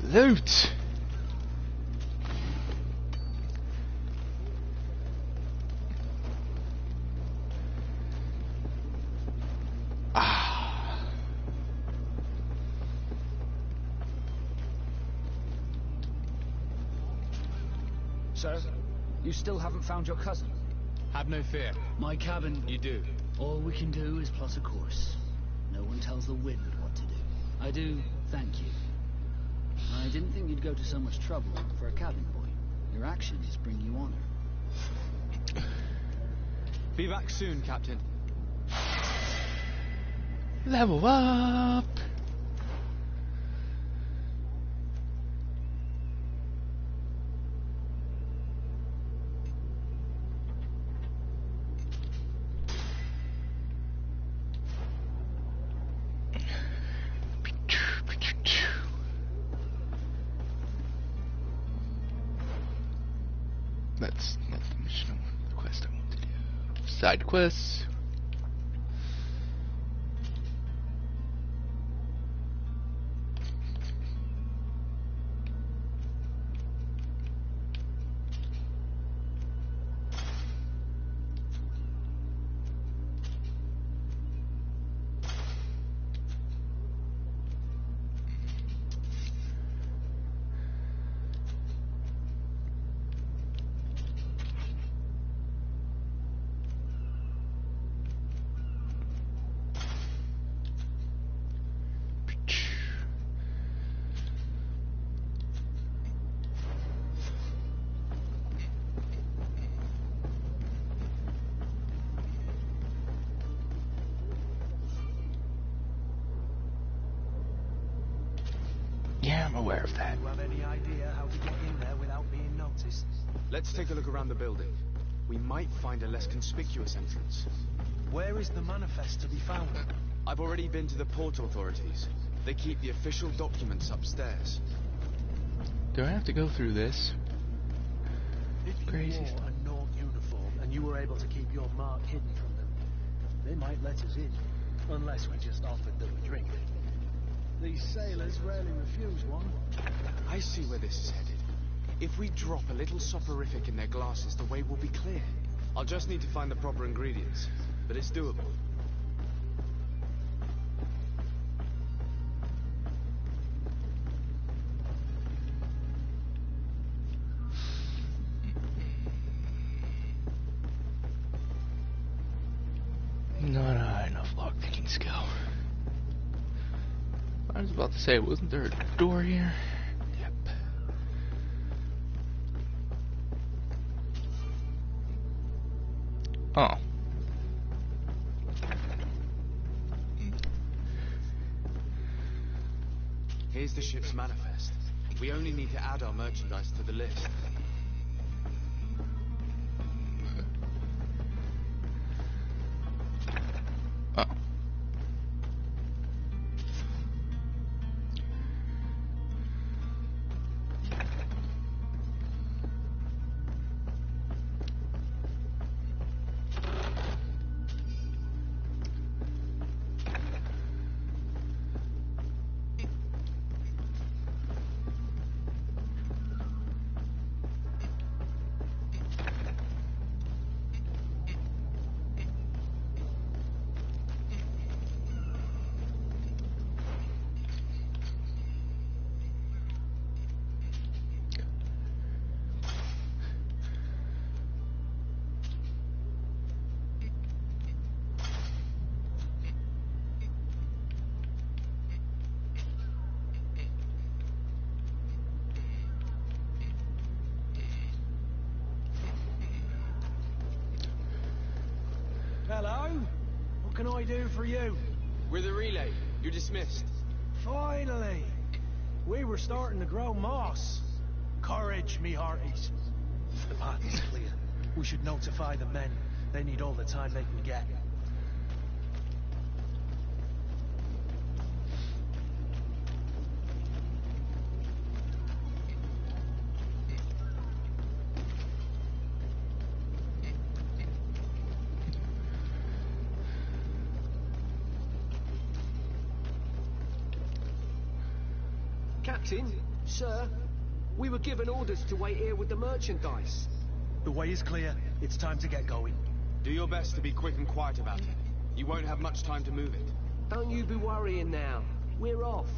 [SPEAKER 1] Loot! Ah.
[SPEAKER 5] Sir, you still haven't found your cousin?
[SPEAKER 2] Have no fear.
[SPEAKER 8] My cabin.
[SPEAKER 2] You do.
[SPEAKER 8] All we can do is plot a course. No one tells the wind what to do. I do thank you. I didn't think you'd go to so much trouble for a cabin boy. Your actions bring you honor.
[SPEAKER 2] Be back soon, Captain.
[SPEAKER 1] Level up! That's not the mission I want, the quest I want to do. Side quests. Yeah, I'm aware of that.
[SPEAKER 6] Do you have any idea how to get in there without being noticed?
[SPEAKER 2] Let's take a look around the building. We might find a less conspicuous entrance.
[SPEAKER 6] Where is the manifest to be found?
[SPEAKER 2] I've already been to the port authorities. They keep the official documents upstairs.
[SPEAKER 1] Do I have to go through this?
[SPEAKER 6] If you
[SPEAKER 1] Crazy
[SPEAKER 6] wore a North uniform and you were able to keep your mark hidden from them, they might let us in, unless we just offered them a drink. These sailors rarely refuse one.
[SPEAKER 2] I see where this is headed. If we drop a little soporific in their glasses, the way will be clear. I'll just need to find the proper ingredients, but it's doable.
[SPEAKER 1] Not enough lockpicking skill. I was about to say, wasn't there a door here? Yep. Oh.
[SPEAKER 2] Here's the ship's manifest. We only need to add our merchandise to the list.
[SPEAKER 1] Oh.
[SPEAKER 4] Hello? What can I do for you?
[SPEAKER 2] We're the relay. You're dismissed.
[SPEAKER 4] Finally! We were starting to grow moss. Courage, me hearties. The path is clear. We should notify the men. They need all the time they can get.
[SPEAKER 6] Captain, sir, we were given orders to wait here with the merchandise.
[SPEAKER 4] The way is clear. It's time to get going.
[SPEAKER 2] Do your best to be quick and quiet about it. You won't have much time to move it.
[SPEAKER 6] Don't you be worrying now. We're off.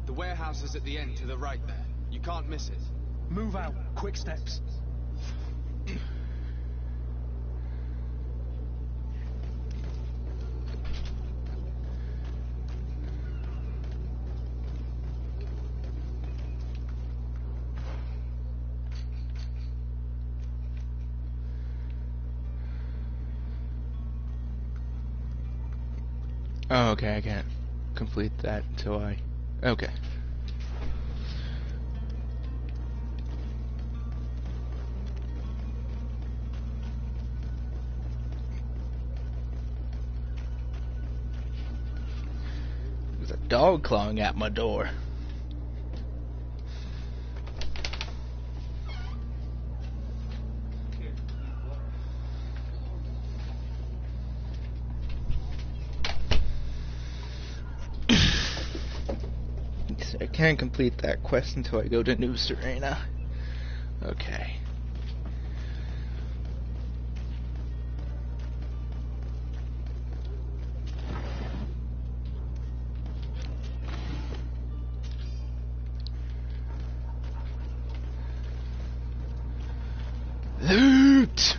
[SPEAKER 2] The warehouse is at the end to the right there. You can't miss it.
[SPEAKER 4] Move out. Quick steps.
[SPEAKER 1] Oh, okay, I can't complete that until I... Okay. There's a dog clawing at my door. I can't complete that quest until I go to New Serena. Okay. Loot!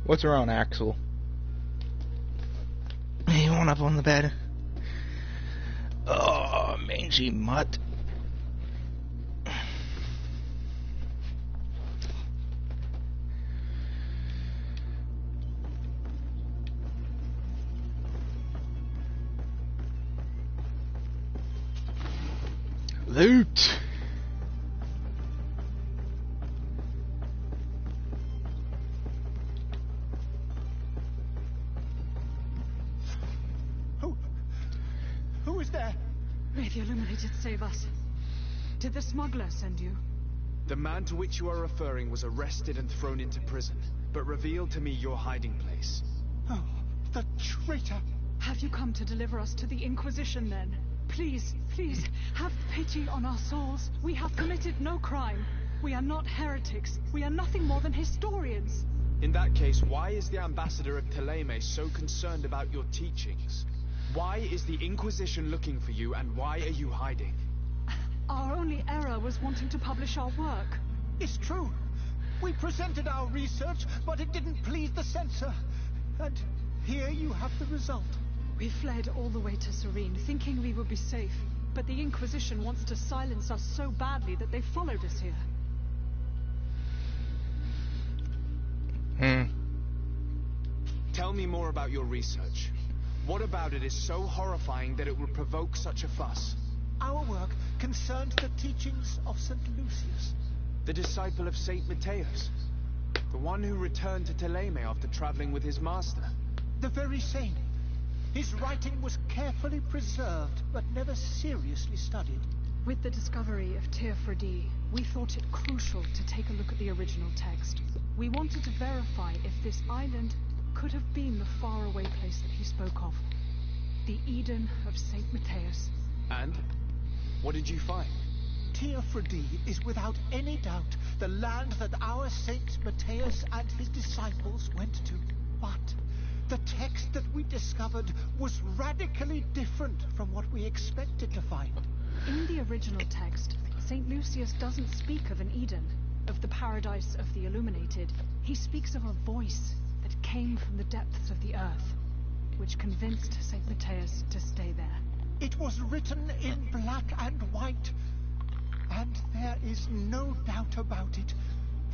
[SPEAKER 1] What's wrong, Axel? You want up on the bed? Oh, mangy mutt. Loot!
[SPEAKER 4] Who is there?
[SPEAKER 11] May the Illuminated save us. Did the smuggler send you?
[SPEAKER 2] The man to which you are referring was arrested and thrown into prison, but revealed to me your hiding place.
[SPEAKER 4] Oh, the traitor!
[SPEAKER 11] Have you come to deliver us to the Inquisition, then? Please, please, have pity on our souls. We have committed no crime. We are not heretics. We are nothing more than historians.
[SPEAKER 2] In that case, why is the ambassador of Teleme so concerned about your teachings? Why is the Inquisition looking for you, and why are you hiding?
[SPEAKER 11] Our only error was wanting to publish our work.
[SPEAKER 4] It's true. We presented our research, but it didn't please the censor. And here you have the result.
[SPEAKER 11] We fled all the way to Serene, thinking we would be safe. But the Inquisition wants to silence us so badly that they followed us here.
[SPEAKER 2] Tell me more about your research. What about it is so horrifying that it would provoke such a fuss?
[SPEAKER 4] Our work concerned the teachings of St. Lucius.
[SPEAKER 2] The disciple of Saint Matthias. The one who returned to Teleme after traveling with his master.
[SPEAKER 4] The very same. His writing was carefully preserved, but never seriously studied.
[SPEAKER 11] With the discovery of Teofredi, we thought it crucial to take a look at the original text. We wanted to verify if this island could have been the faraway place that he spoke of. The Eden of Saint Matthias.
[SPEAKER 2] And? What did you find?
[SPEAKER 4] Teofredi is without any doubt the land that our Saint Matthias and his disciples went to. But the text that we discovered was radically different from what we expected to find.
[SPEAKER 11] In the original text, St. Lucius doesn't speak of an Eden, of the paradise of the illuminated. He speaks of a voice that came from the depths of the earth, which convinced St. Matthias to stay there.
[SPEAKER 4] It was written in black and white, and there is no doubt about it.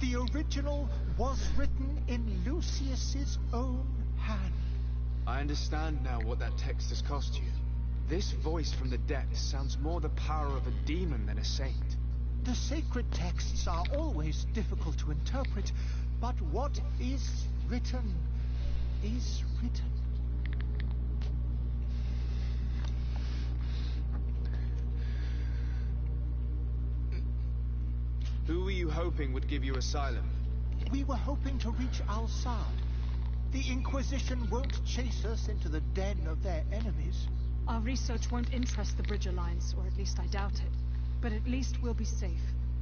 [SPEAKER 4] The original was written in Lucius's own hand.
[SPEAKER 2] I understand now what that text has cost you. This voice from the depths sounds more the power of a demon than a saint.
[SPEAKER 4] The sacred texts are always difficult to interpret, but what is written is written.
[SPEAKER 2] Who were you hoping would give you asylum?
[SPEAKER 4] We were hoping to reach Al-Sad. The Inquisition won't chase us into the den of their enemies.
[SPEAKER 11] Our research won't interest the Bridge Alliance, or at least I doubt it. But at least we'll be safe.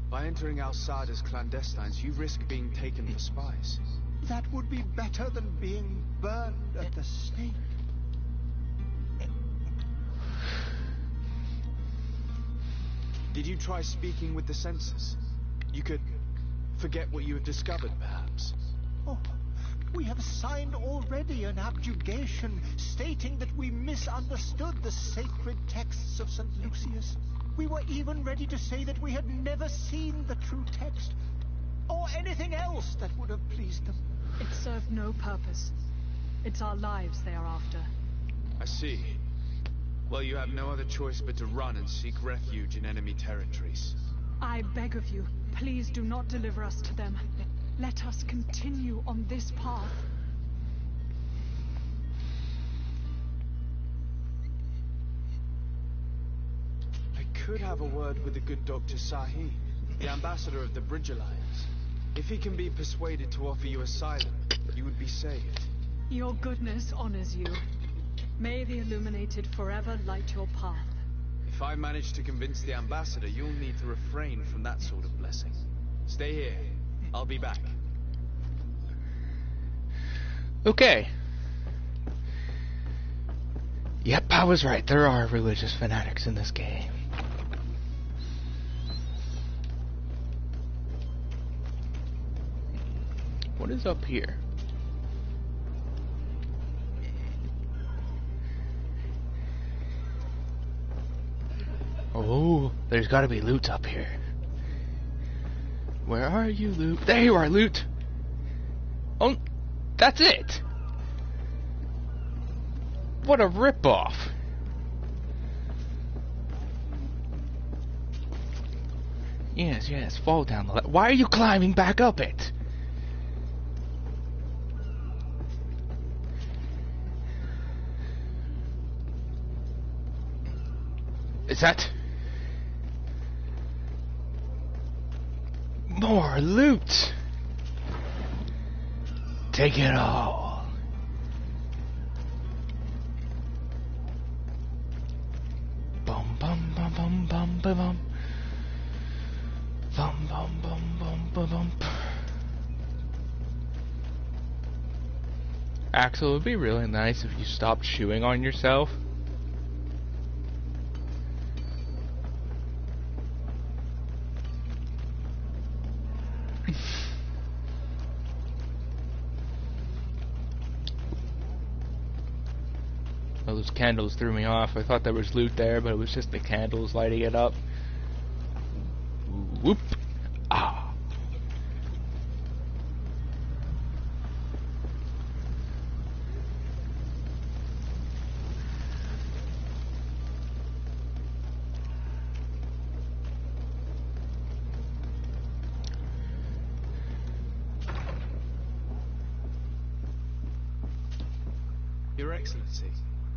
[SPEAKER 2] By entering Al-Sad as clandestines, you risk being taken for spies.
[SPEAKER 4] That would be better than being burned at the stake.
[SPEAKER 2] Did you try speaking with the censors? You could forget what you have discovered, perhaps.
[SPEAKER 4] Oh, we have signed already an abjuration stating that we misunderstood the sacred texts of St. Lucius. We were even ready to say that we had never seen the true text, or anything else that would have pleased them.
[SPEAKER 11] It served no purpose. It's our lives they are after.
[SPEAKER 2] I see. Well, you have no other choice but to run and seek refuge in enemy territories.
[SPEAKER 11] I beg of you, please do not deliver us to them. Let us continue on this path.
[SPEAKER 2] I could have a word with the good Dr. Sahi, the ambassador of the Bridge Alliance. If he can be persuaded to offer you asylum, you would be saved.
[SPEAKER 11] Your goodness honors you. May the illuminated forever light your path.
[SPEAKER 2] If I manage to convince the ambassador, you'll need to refrain from that sort of blessing. Stay here. I'll be back.
[SPEAKER 1] Okay. Yep, I was right. There are religious fanatics in this game. What is up here? Oh, there's gotta be loot up here. Where are you, loot? There you are, loot! Oh, that's it! What a ripoff! Yes, fall down the ladder. Why are you climbing back up it? Is that... more loot? Take it all. Bum bum bum bum bum bum bum. Bum bum bum bum bum bum. Axel, it would be really nice if you stopped chewing on yourself. Oh, those candles threw me off. I thought there was loot there, but it was just the candles lighting it up. Whoop. Ah.
[SPEAKER 2] Your Excellency.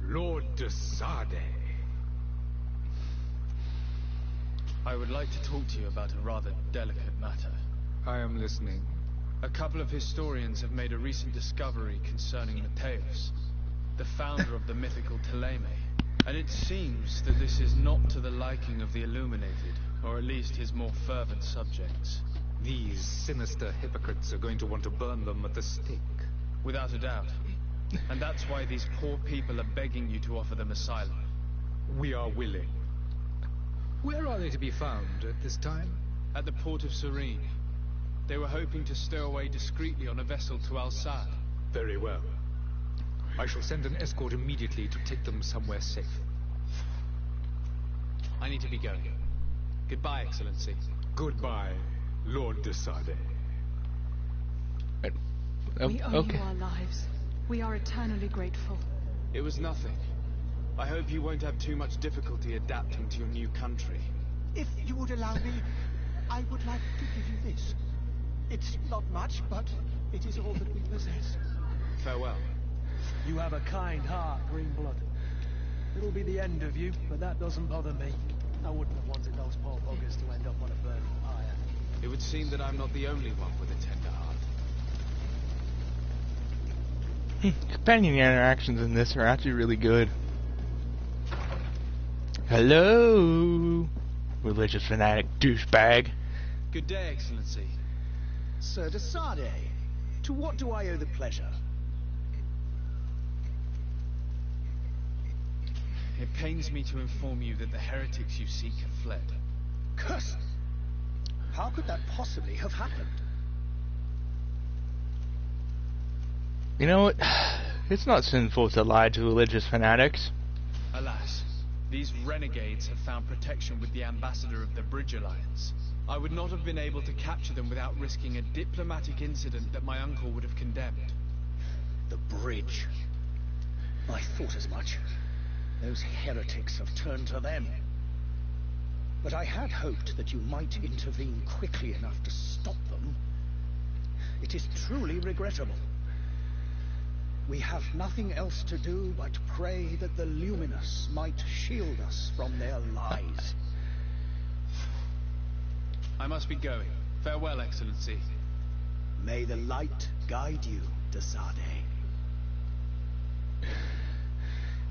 [SPEAKER 3] Lord de Sade.
[SPEAKER 2] I would like to talk to you about a rather delicate matter.
[SPEAKER 3] I am listening.
[SPEAKER 2] A couple of historians have made a recent discovery concerning Mateus, the founder of the mythical Teleme, and it seems that this is not to the liking of the Illuminated, or at least his more fervent subjects.
[SPEAKER 3] These sinister hypocrites are going to want to burn them at the stake.
[SPEAKER 2] Without a doubt. And that's why these poor people are begging you to offer them asylum.
[SPEAKER 3] We are willing. Where are they to be found at this time?
[SPEAKER 2] At the port of Serene. They were hoping to stow away discreetly on a vessel to Al-Sad.
[SPEAKER 3] Very well. I shall send an escort immediately to take them somewhere safe.
[SPEAKER 2] I need to be going. Goodbye, Excellency.
[SPEAKER 3] Goodbye, Lord de Sade.
[SPEAKER 11] We owe you our lives. We are eternally grateful.
[SPEAKER 2] It was nothing. I hope you won't have too much difficulty adapting to your new country.
[SPEAKER 7] If you would allow me, I would like to give you this. It's not much, but it is all that we possess.
[SPEAKER 2] Farewell.
[SPEAKER 13] You have a kind heart, Greenblood. It'll be the end of you, but that doesn't bother me. I wouldn't have wanted those poor buggers to end up on a burning pyre.
[SPEAKER 2] It would seem that I'm not the only one with a tender heart.
[SPEAKER 1] Companion interactions in this are actually really good. Hello, religious fanatic douchebag.
[SPEAKER 2] Good day, Excellency.
[SPEAKER 7] Sir de Sade, to what do I owe the pleasure?
[SPEAKER 2] It pains me to inform you that the heretics you seek have fled.
[SPEAKER 7] Curse! How could that possibly have happened?
[SPEAKER 1] You know what? It's not sinful to lie to religious fanatics.
[SPEAKER 2] Alas, these renegades have found protection with the ambassador of the Bridge Alliance. I would not have been able to capture them without risking a diplomatic incident that my uncle would have condemned.
[SPEAKER 7] The bridge. I thought as much. Those heretics have turned to them. But I had hoped that you might intervene quickly enough to stop them. It is truly regrettable. We have nothing else to do but pray that the Luminous might shield us from their lies.
[SPEAKER 2] I must be going. Farewell, Excellency.
[SPEAKER 7] May the light guide you, de Sade.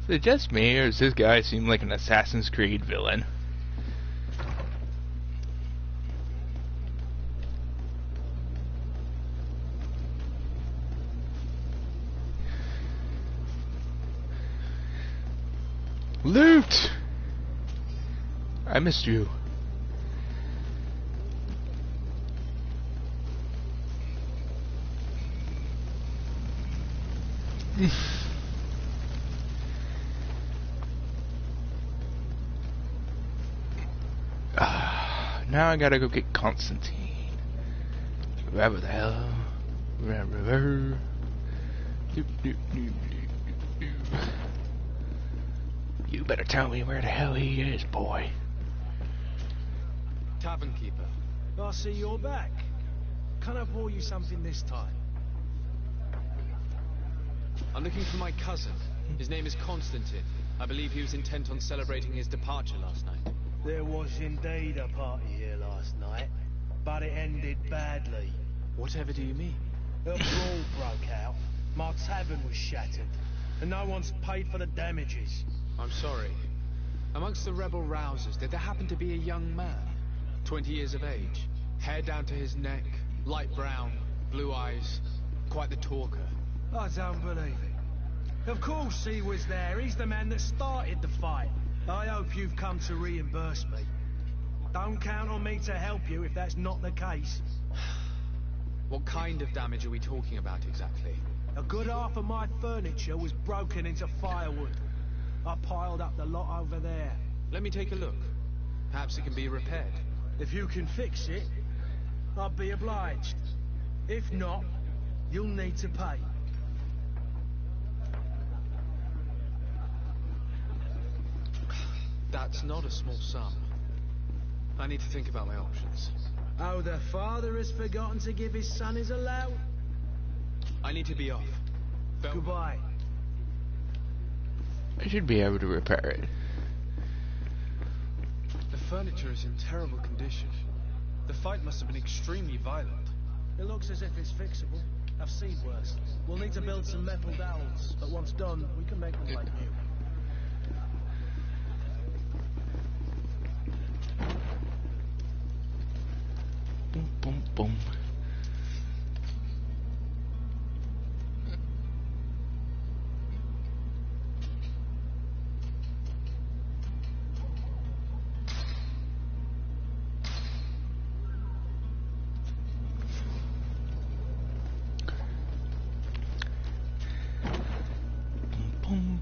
[SPEAKER 1] Is it just me, or does this guy seem like an Assassin's Creed villain? Loot! I missed you. Now I gotta go get Constantine. Wherever the hell. Wherever. You better tell me where the hell he is, boy.
[SPEAKER 2] Tavern keeper.
[SPEAKER 13] I see you're back. Can I pour you something this time?
[SPEAKER 2] I'm looking for my cousin. His name is Constantine. I believe he was intent on celebrating his departure last night.
[SPEAKER 13] There was indeed a party here last night, but it ended badly.
[SPEAKER 2] Whatever do you mean?
[SPEAKER 13] A brawl broke out. My tavern was shattered, and no one's paid for the damages.
[SPEAKER 2] I'm sorry. Amongst the rebel rousers, did there happen to be a young man? 20 years of age, hair down to his neck, light brown, blue eyes, quite the talker.
[SPEAKER 13] I don't believe it. Of course he was there. He's the man that started the fight. I hope you've come to reimburse me. Don't count on me to help you if that's not the case.
[SPEAKER 2] What kind of damage are we talking about exactly?
[SPEAKER 13] A good half of my furniture was broken into firewood. I piled up the lot over there.
[SPEAKER 2] Let me take a look. Perhaps it can be repaired.
[SPEAKER 13] If you can fix it, I'd be obliged. If not, you'll need to pay.
[SPEAKER 2] That's not a small sum. I need to think about my options.
[SPEAKER 13] Oh, the father has forgotten to give his son his allowance.
[SPEAKER 2] I need to be off.
[SPEAKER 13] Goodbye.
[SPEAKER 1] I should be able to repair it.
[SPEAKER 2] The furniture is in terrible condition. The fight must have been extremely violent.
[SPEAKER 13] It looks as if it's fixable. I've seen worse. We'll need to build some metal dowels, but once done, we can make them like new.
[SPEAKER 1] Boom, boom, boom.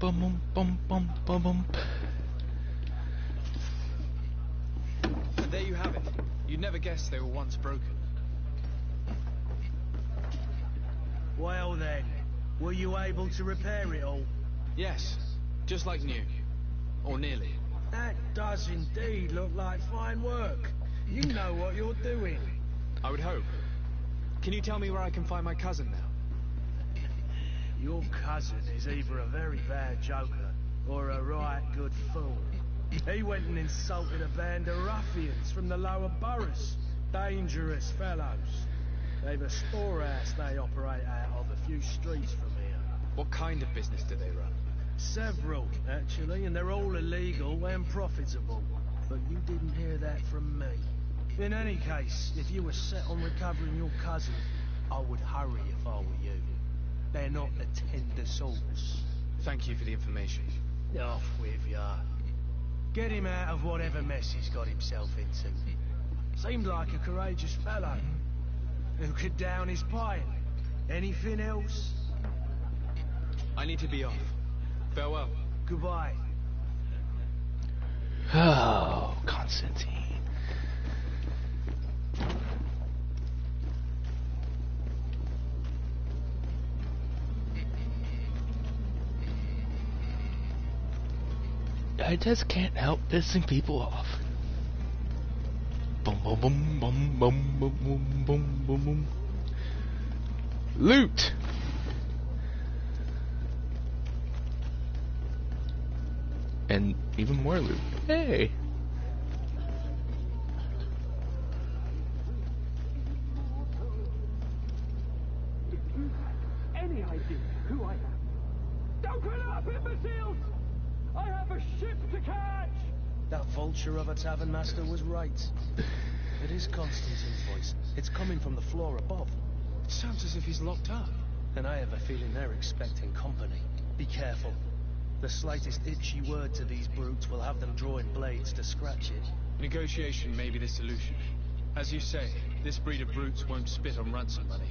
[SPEAKER 1] Boom, boom, boom, boom, boom, boom.
[SPEAKER 2] And there you have it. You'd never guess they were once broken.
[SPEAKER 13] Well then, were you able to repair it all?
[SPEAKER 2] Yes, just like new. Or nearly.
[SPEAKER 13] That does indeed look like fine work. You know what you're doing.
[SPEAKER 2] I would hope. Can you tell me where I can find my cousin now?
[SPEAKER 13] Your cousin is either a very bad joker or a right good fool. He went and insulted a band of ruffians from the lower boroughs. Dangerous fellows. They've a storehouse they operate out of a few streets from here.
[SPEAKER 2] What kind of business do they run?
[SPEAKER 13] Several, actually, and they're all illegal and profitable. But you didn't hear that from me. In any case, if you were set on recovering your cousin, I would hurry if I were you. They're not the tender sorts.
[SPEAKER 2] Thank you for the information.
[SPEAKER 13] Off with ya. Get him out of whatever mess he's got himself into. Seemed like a courageous fellow. Who could down his pint? Anything else?
[SPEAKER 2] I need to be off. Farewell.
[SPEAKER 13] Goodbye.
[SPEAKER 1] Oh, Constantine. I just can't help pissing people off. Boom, boom, boom, boom, boom, boom, boom, boom, boom, boom. Loot! And even more loot. Hey!
[SPEAKER 5] Any idea who I am? Don't put up, imbeciles! I have a ship to catch!
[SPEAKER 13] That vulture of a tavern master was right. It is Constantine's voice. It's coming from the floor above.
[SPEAKER 2] It sounds as if he's locked up.
[SPEAKER 13] And I have a feeling they're expecting company. Be careful. The slightest itchy word to these brutes will have them drawing blades to scratch it.
[SPEAKER 2] Negotiation may be the solution. As you say, this breed of brutes won't spit on ransom money.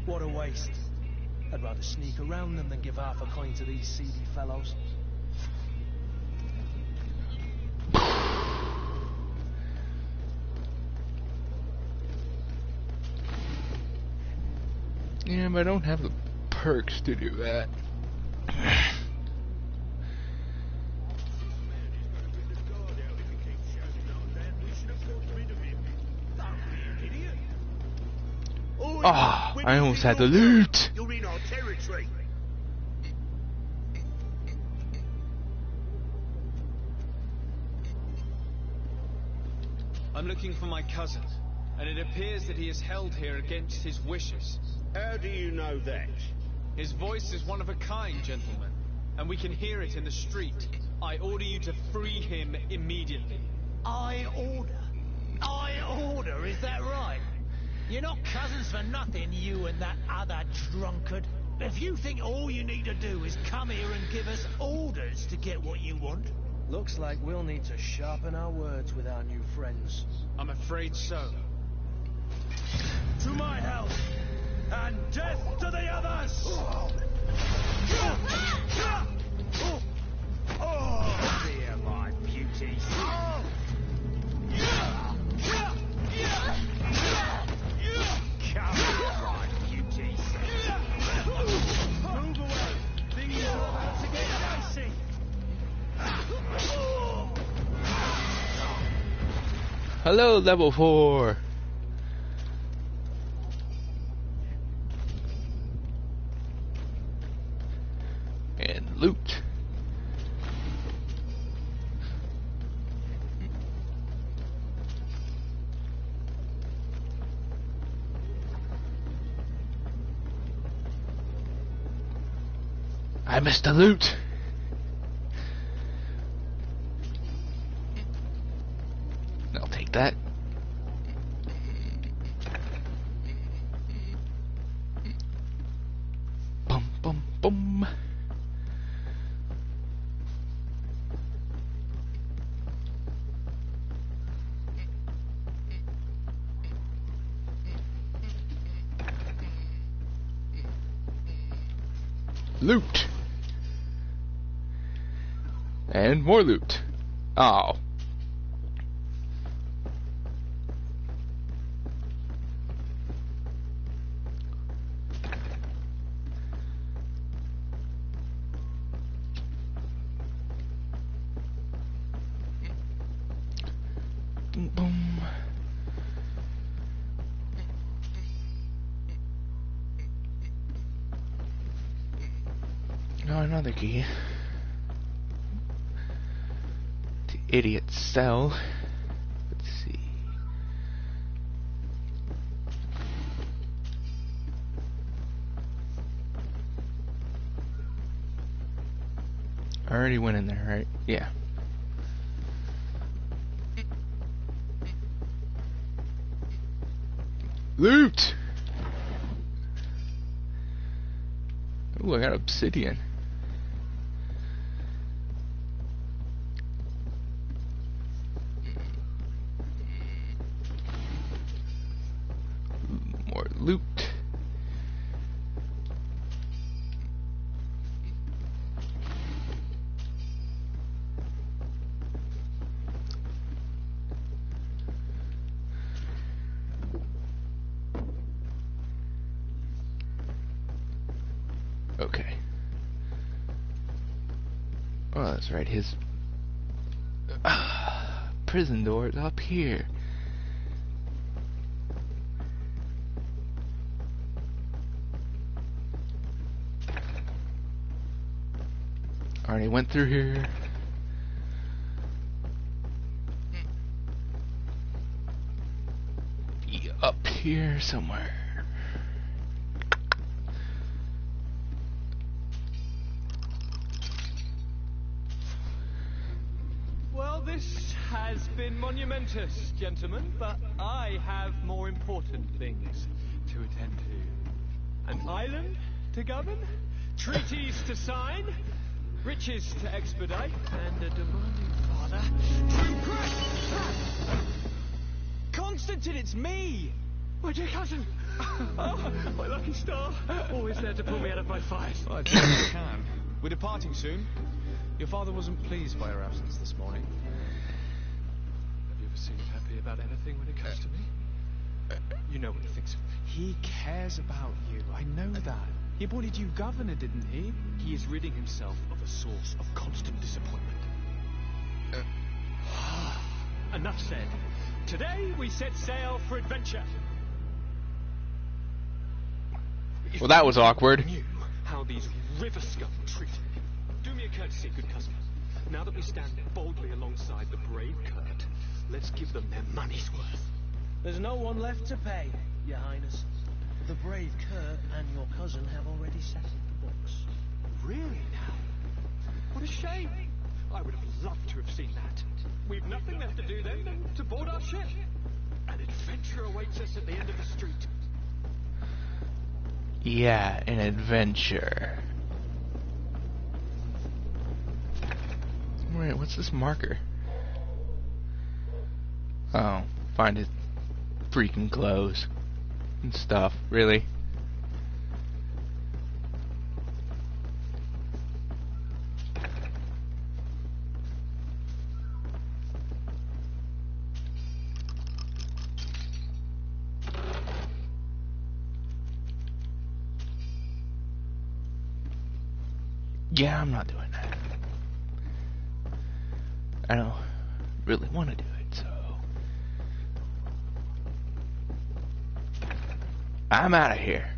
[SPEAKER 13] What a waste. I'd rather sneak around them than give half a coin to these seedy fellows.
[SPEAKER 1] Yeah, but I don't have the perks to do that. Ah, I almost had the loot.
[SPEAKER 9] You're in our territory.
[SPEAKER 2] I'm looking for my cousin, and it appears that he is held here against his wishes.
[SPEAKER 9] How do you know that?
[SPEAKER 2] His voice is one of a kind, gentlemen, and we can hear it in the street. I order you to free him immediately.
[SPEAKER 14] I order, is that right? You're not cousins for nothing, you and that other drunkard. If you think all you need to do is come here and give us orders to get what you want...
[SPEAKER 13] Looks like we'll need to sharpen our words with our new friends.
[SPEAKER 2] I'm afraid so.
[SPEAKER 13] To my house, and death to the others!
[SPEAKER 14] Dear my beauties. Come here, my beauties.
[SPEAKER 13] Move away! Things are about to get dicey!
[SPEAKER 1] Hello, level 4. And loot. I missed the loot. I'll take that. Bum bum bum. Loot. And more loot. Oh. Boom, boom. No, another key. The idiot's cell. Let's see. I already went in there, right? Yeah. Loot! Ooh, I got obsidian. More loot. Okay. Oh, that's right. His prison door is up here. Already went through here. Be up here somewhere.
[SPEAKER 15] Well, this has been monumentous, gentlemen, but I have more important things to attend to. An island to govern, treaties to sign, riches to expedite, and a demanding father to press. Constantine, it's me! My dear cousin! Oh, my lucky star! Always there to pull me out of my fight.
[SPEAKER 2] Well, I think you can. We're departing soon. Your father wasn't pleased by your absence this morning.
[SPEAKER 15] Have you ever seen him happy about anything when it comes to me?
[SPEAKER 2] You know what he thinks of. He cares about you. I know that. He appointed you governor, didn't he?
[SPEAKER 15] He is ridding himself of a source of constant disappointment. Enough said. Today we set sail for adventure.
[SPEAKER 1] Well, that was awkward.
[SPEAKER 15] Knew how these river scum treated me. Do me a courtesy, good cousin. Now that we stand boldly alongside the brave Kurt, let's give them their money's worth.
[SPEAKER 13] There's no one left to pay, Your Highness. The brave Kurt and your cousin have already settled the books.
[SPEAKER 15] Really now? What a shame. I would have loved to have seen that. We've nothing left to do then than to board our ship. An adventure awaits us at the end of the street.
[SPEAKER 1] Yeah, an adventure. Wait, what's this marker? Oh, find it. freaking clothes and stuff, really. Yeah, I'm not doing that. I don't really want to do it, so I'm out of here.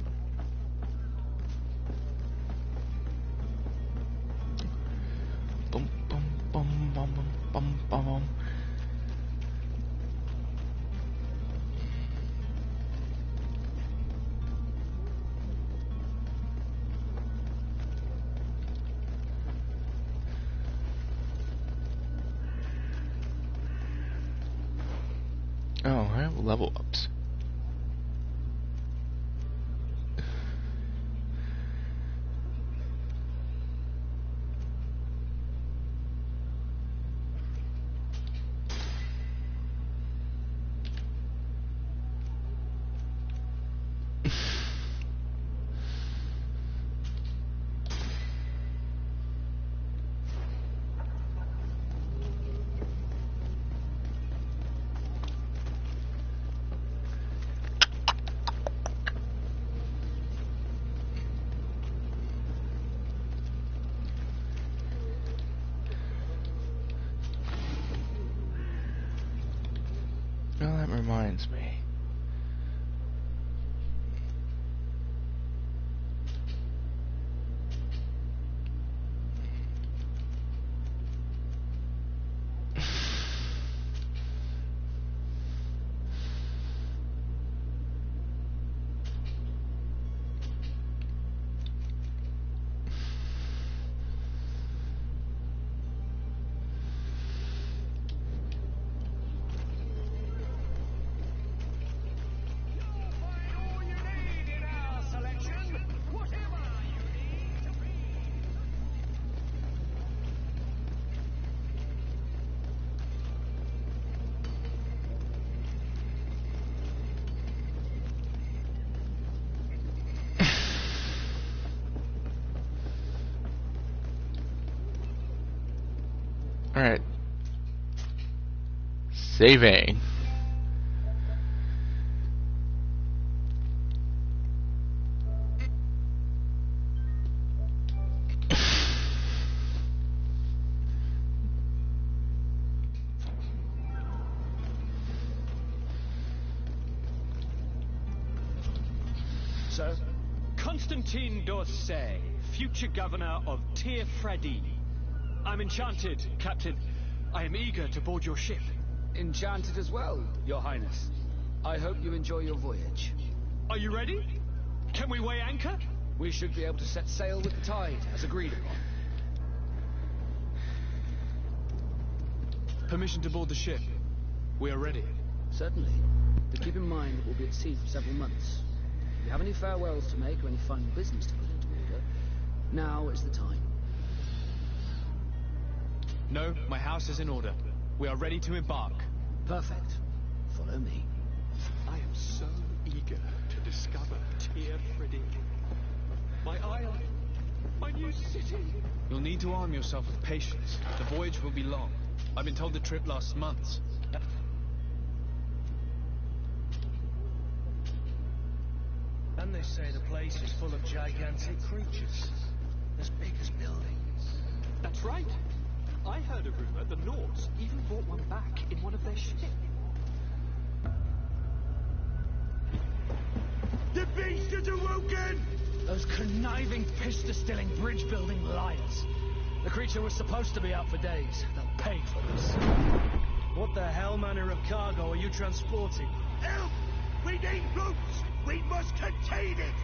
[SPEAKER 1] Boom, boom, boom, boom, boom, boom, boom. Oh, I have level ups. Well, that reminds me. Alright. Saving.
[SPEAKER 15] Sir? Constantine d'Orsay, future governor of Tir-Freddy. I'm enchanted, Captain. I am eager to board your ship.
[SPEAKER 8] Enchanted as well, Your Highness. I hope you enjoy your voyage.
[SPEAKER 15] Are you ready? Can we weigh anchor?
[SPEAKER 8] We should be able to set sail with the tide, as agreed upon.
[SPEAKER 2] Permission to board the ship. We are ready.
[SPEAKER 8] Certainly. But keep in mind that we'll be at sea for several months. If you have any farewells to make or any final business to put into order, now is the time.
[SPEAKER 2] No, my house is in order. We are ready to embark.
[SPEAKER 8] Perfect. Follow me.
[SPEAKER 15] I am so eager to discover Tir-Freddy. My island. My new city.
[SPEAKER 2] You'll need to arm yourself with patience. The voyage will be long. I've been told the trip lasts months.
[SPEAKER 13] And they say the place is full of gigantic creatures, as big as buildings.
[SPEAKER 15] That's right. I heard a rumor the Nords even brought one back in one of their ships.
[SPEAKER 13] The beast is awoken! Those conniving, pista-stilling, bridge-building liars. The creature was supposed to be out for days. They'll pay for this. What the hell manner of cargo are you transporting?
[SPEAKER 9] Help! We need ropes! We must contain it!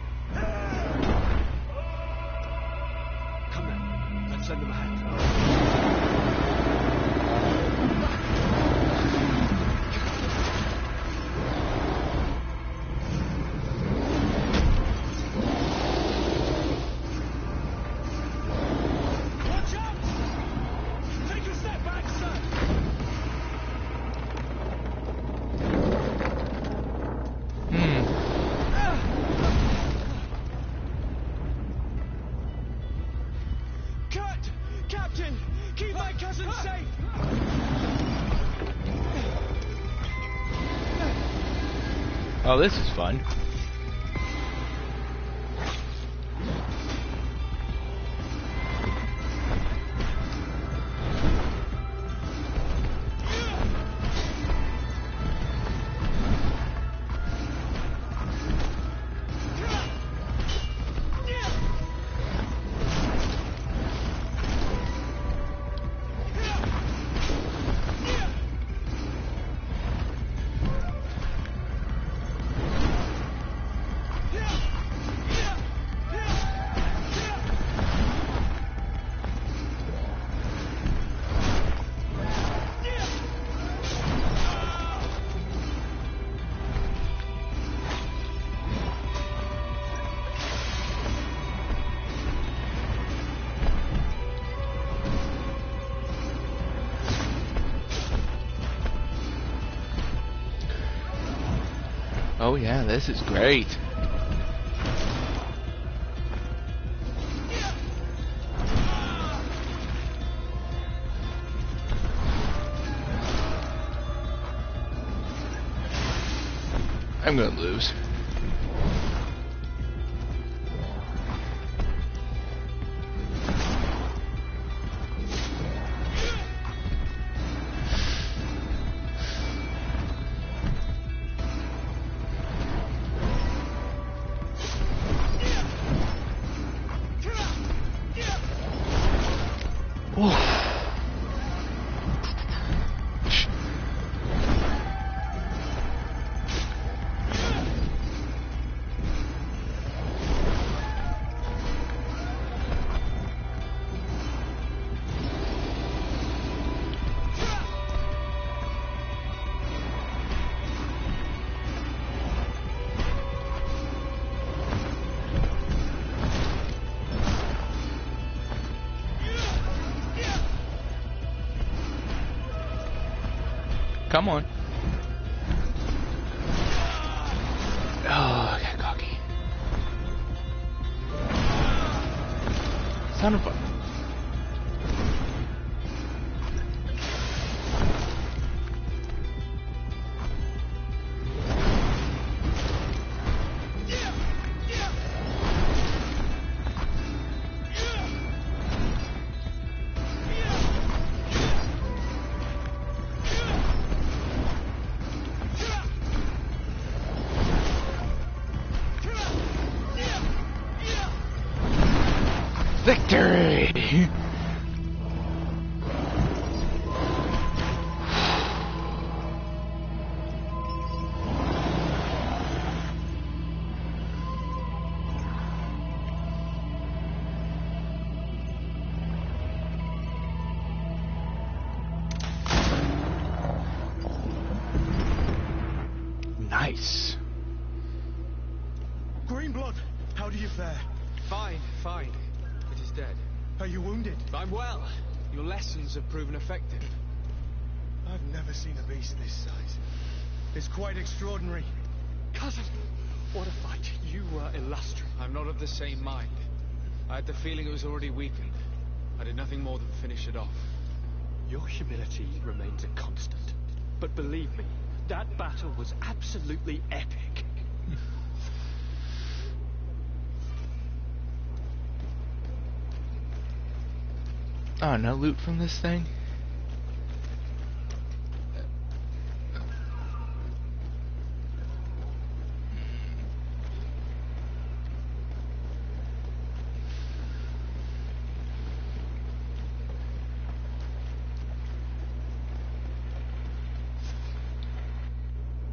[SPEAKER 8] Come now, let's lend them a hand.
[SPEAKER 1] Oh, this is fun. Oh yeah, this is great. I'm gonna lose. Come on. Oh, I got cocky. Son of a... Victory! Nice.
[SPEAKER 13] Greenblood, how do you fare?
[SPEAKER 2] Fine, fine. It is dead.
[SPEAKER 13] Are you wounded?
[SPEAKER 2] I'm well. Your lessons have proven effective.
[SPEAKER 13] I've never seen a beast this size. It's quite extraordinary.
[SPEAKER 15] Cousin, what a fight. You were illustrious.
[SPEAKER 2] I'm not of the same mind. I had the feeling it was already weakened. I did nothing more than finish it off.
[SPEAKER 15] Your humility remains a constant. But believe me, that battle was absolutely epic.
[SPEAKER 1] Oh, no loot from this thing?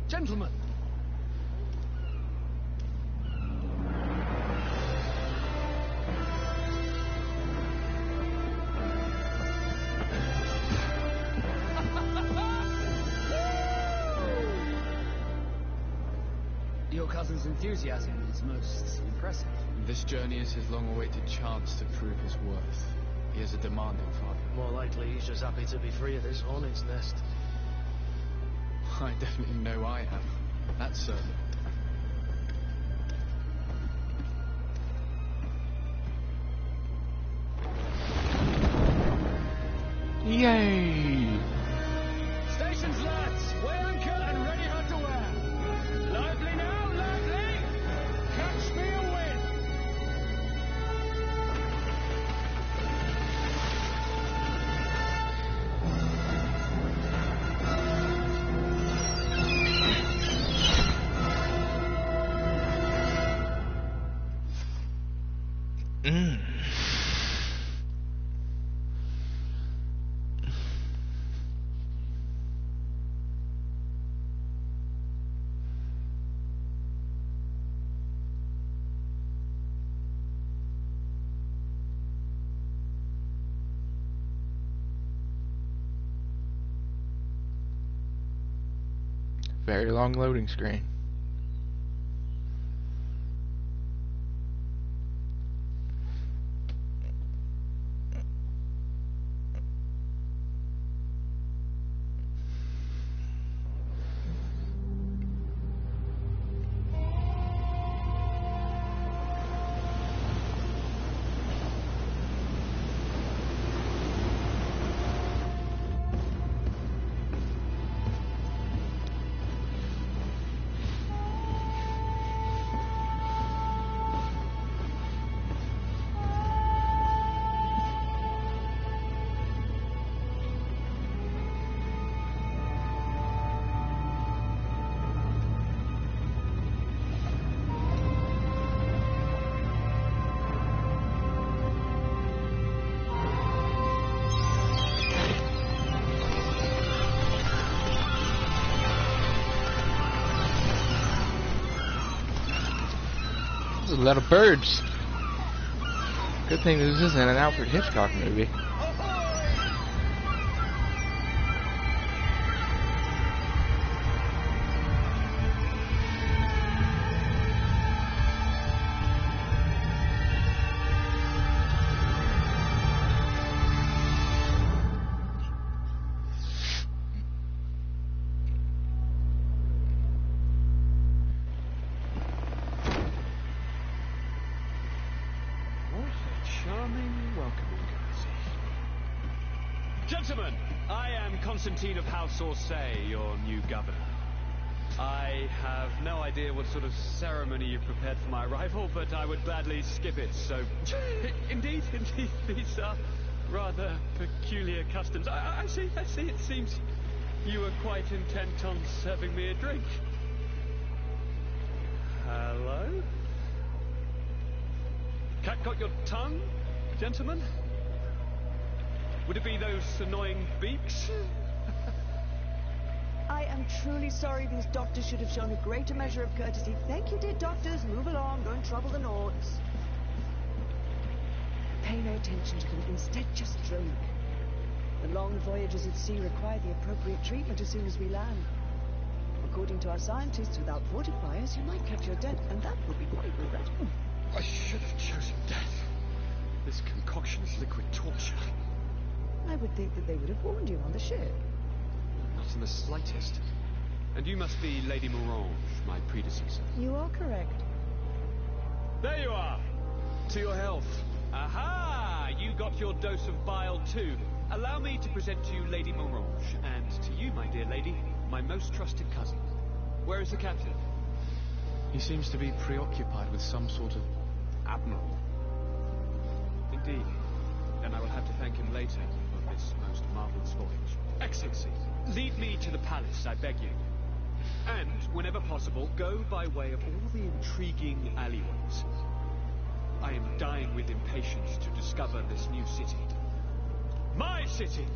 [SPEAKER 13] Gentlemen!
[SPEAKER 8] Your cousin's enthusiasm is most impressive.
[SPEAKER 2] This journey is his long-awaited chance to prove his worth. He is a demanding father.
[SPEAKER 16] More likely he's just happy to be free of this hornet's nest.
[SPEAKER 2] I definitely know I am. That's certain.
[SPEAKER 1] Yay!
[SPEAKER 5] Stations, lads! Weigh anchor and ready hot to wear. Lively now!
[SPEAKER 1] Mm. Very long loading screen. There's a lot of birds. Good thing this isn't an Alfred Hitchcock movie.
[SPEAKER 15] Gentlemen, I am Constantine of House Orsay, your new governor. I have no idea what sort of ceremony you've prepared for my arrival, but I would gladly skip it, so... Indeed, these are rather peculiar customs. I see, it seems you were quite intent on serving me a drink. Hello? Cat got your tongue, gentlemen? Would it be those annoying beaks?
[SPEAKER 17] I am truly sorry. These doctors should have shown a greater measure of courtesy. Thank you, dear doctors. Move along. Don't trouble the Nords. Pay no attention to them. Instead, just drink. The long voyages at sea require the appropriate treatment as soon as we land. According to our scientists, without fortifiers, you might catch your death, and that would be quite regrettable.
[SPEAKER 15] I should have chosen death. This concoction is liquid torture.
[SPEAKER 17] I would think that they would have warned you on the ship.
[SPEAKER 15] Not in the slightest. And you must be Lady Morange, my predecessor.
[SPEAKER 17] You are correct.
[SPEAKER 15] There you are! To your health. Aha! You got your dose of bile too. Allow me to present to you Lady Morange, and to you, my dear lady, my most trusted cousin. Where is the captain?
[SPEAKER 2] He seems to be preoccupied with some sort of admiral.
[SPEAKER 15] Indeed. Then I will have to thank him later for this most marvelous voyage. Excellency, lead me to the palace, I beg you. And, whenever possible, go by way of all the intriguing alleyways. I am dying with impatience to discover this new city. My city!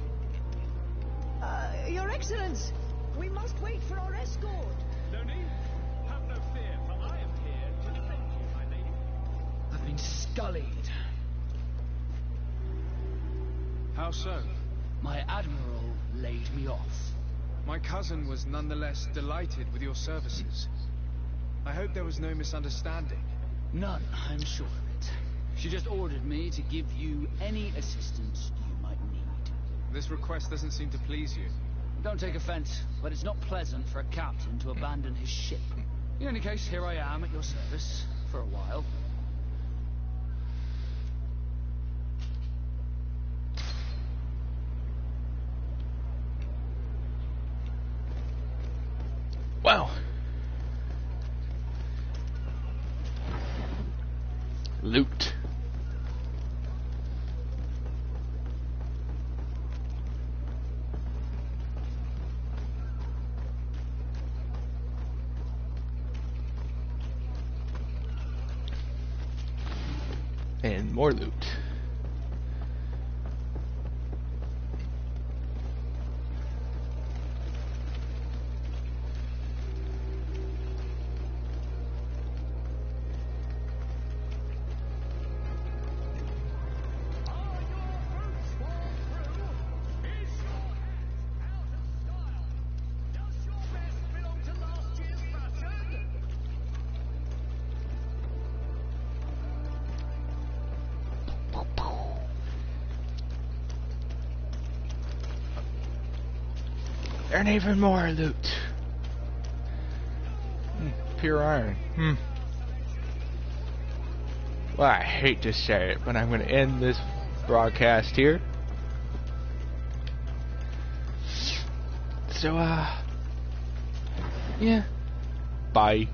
[SPEAKER 17] Your Excellence, we must wait for our escort.
[SPEAKER 15] No need. Have no fear, for I am here to defend you, my lady.
[SPEAKER 8] I've been scullied.
[SPEAKER 2] How so?
[SPEAKER 8] My admiral laid me off.
[SPEAKER 2] My cousin was nonetheless delighted with your services. I hope there was no misunderstanding.
[SPEAKER 8] None, I'm sure of it. She just ordered me to give you any assistance you might need.
[SPEAKER 2] This request doesn't seem to please you.
[SPEAKER 8] Don't take offense, but it's not pleasant for a captain to abandon his ship. In any case, here I am at your service for a while.
[SPEAKER 1] Wow. Loot. And more loot. And even more loot. Pure iron. Well, I hate to say it, but I'm going to end this broadcast here. So, yeah. Bye.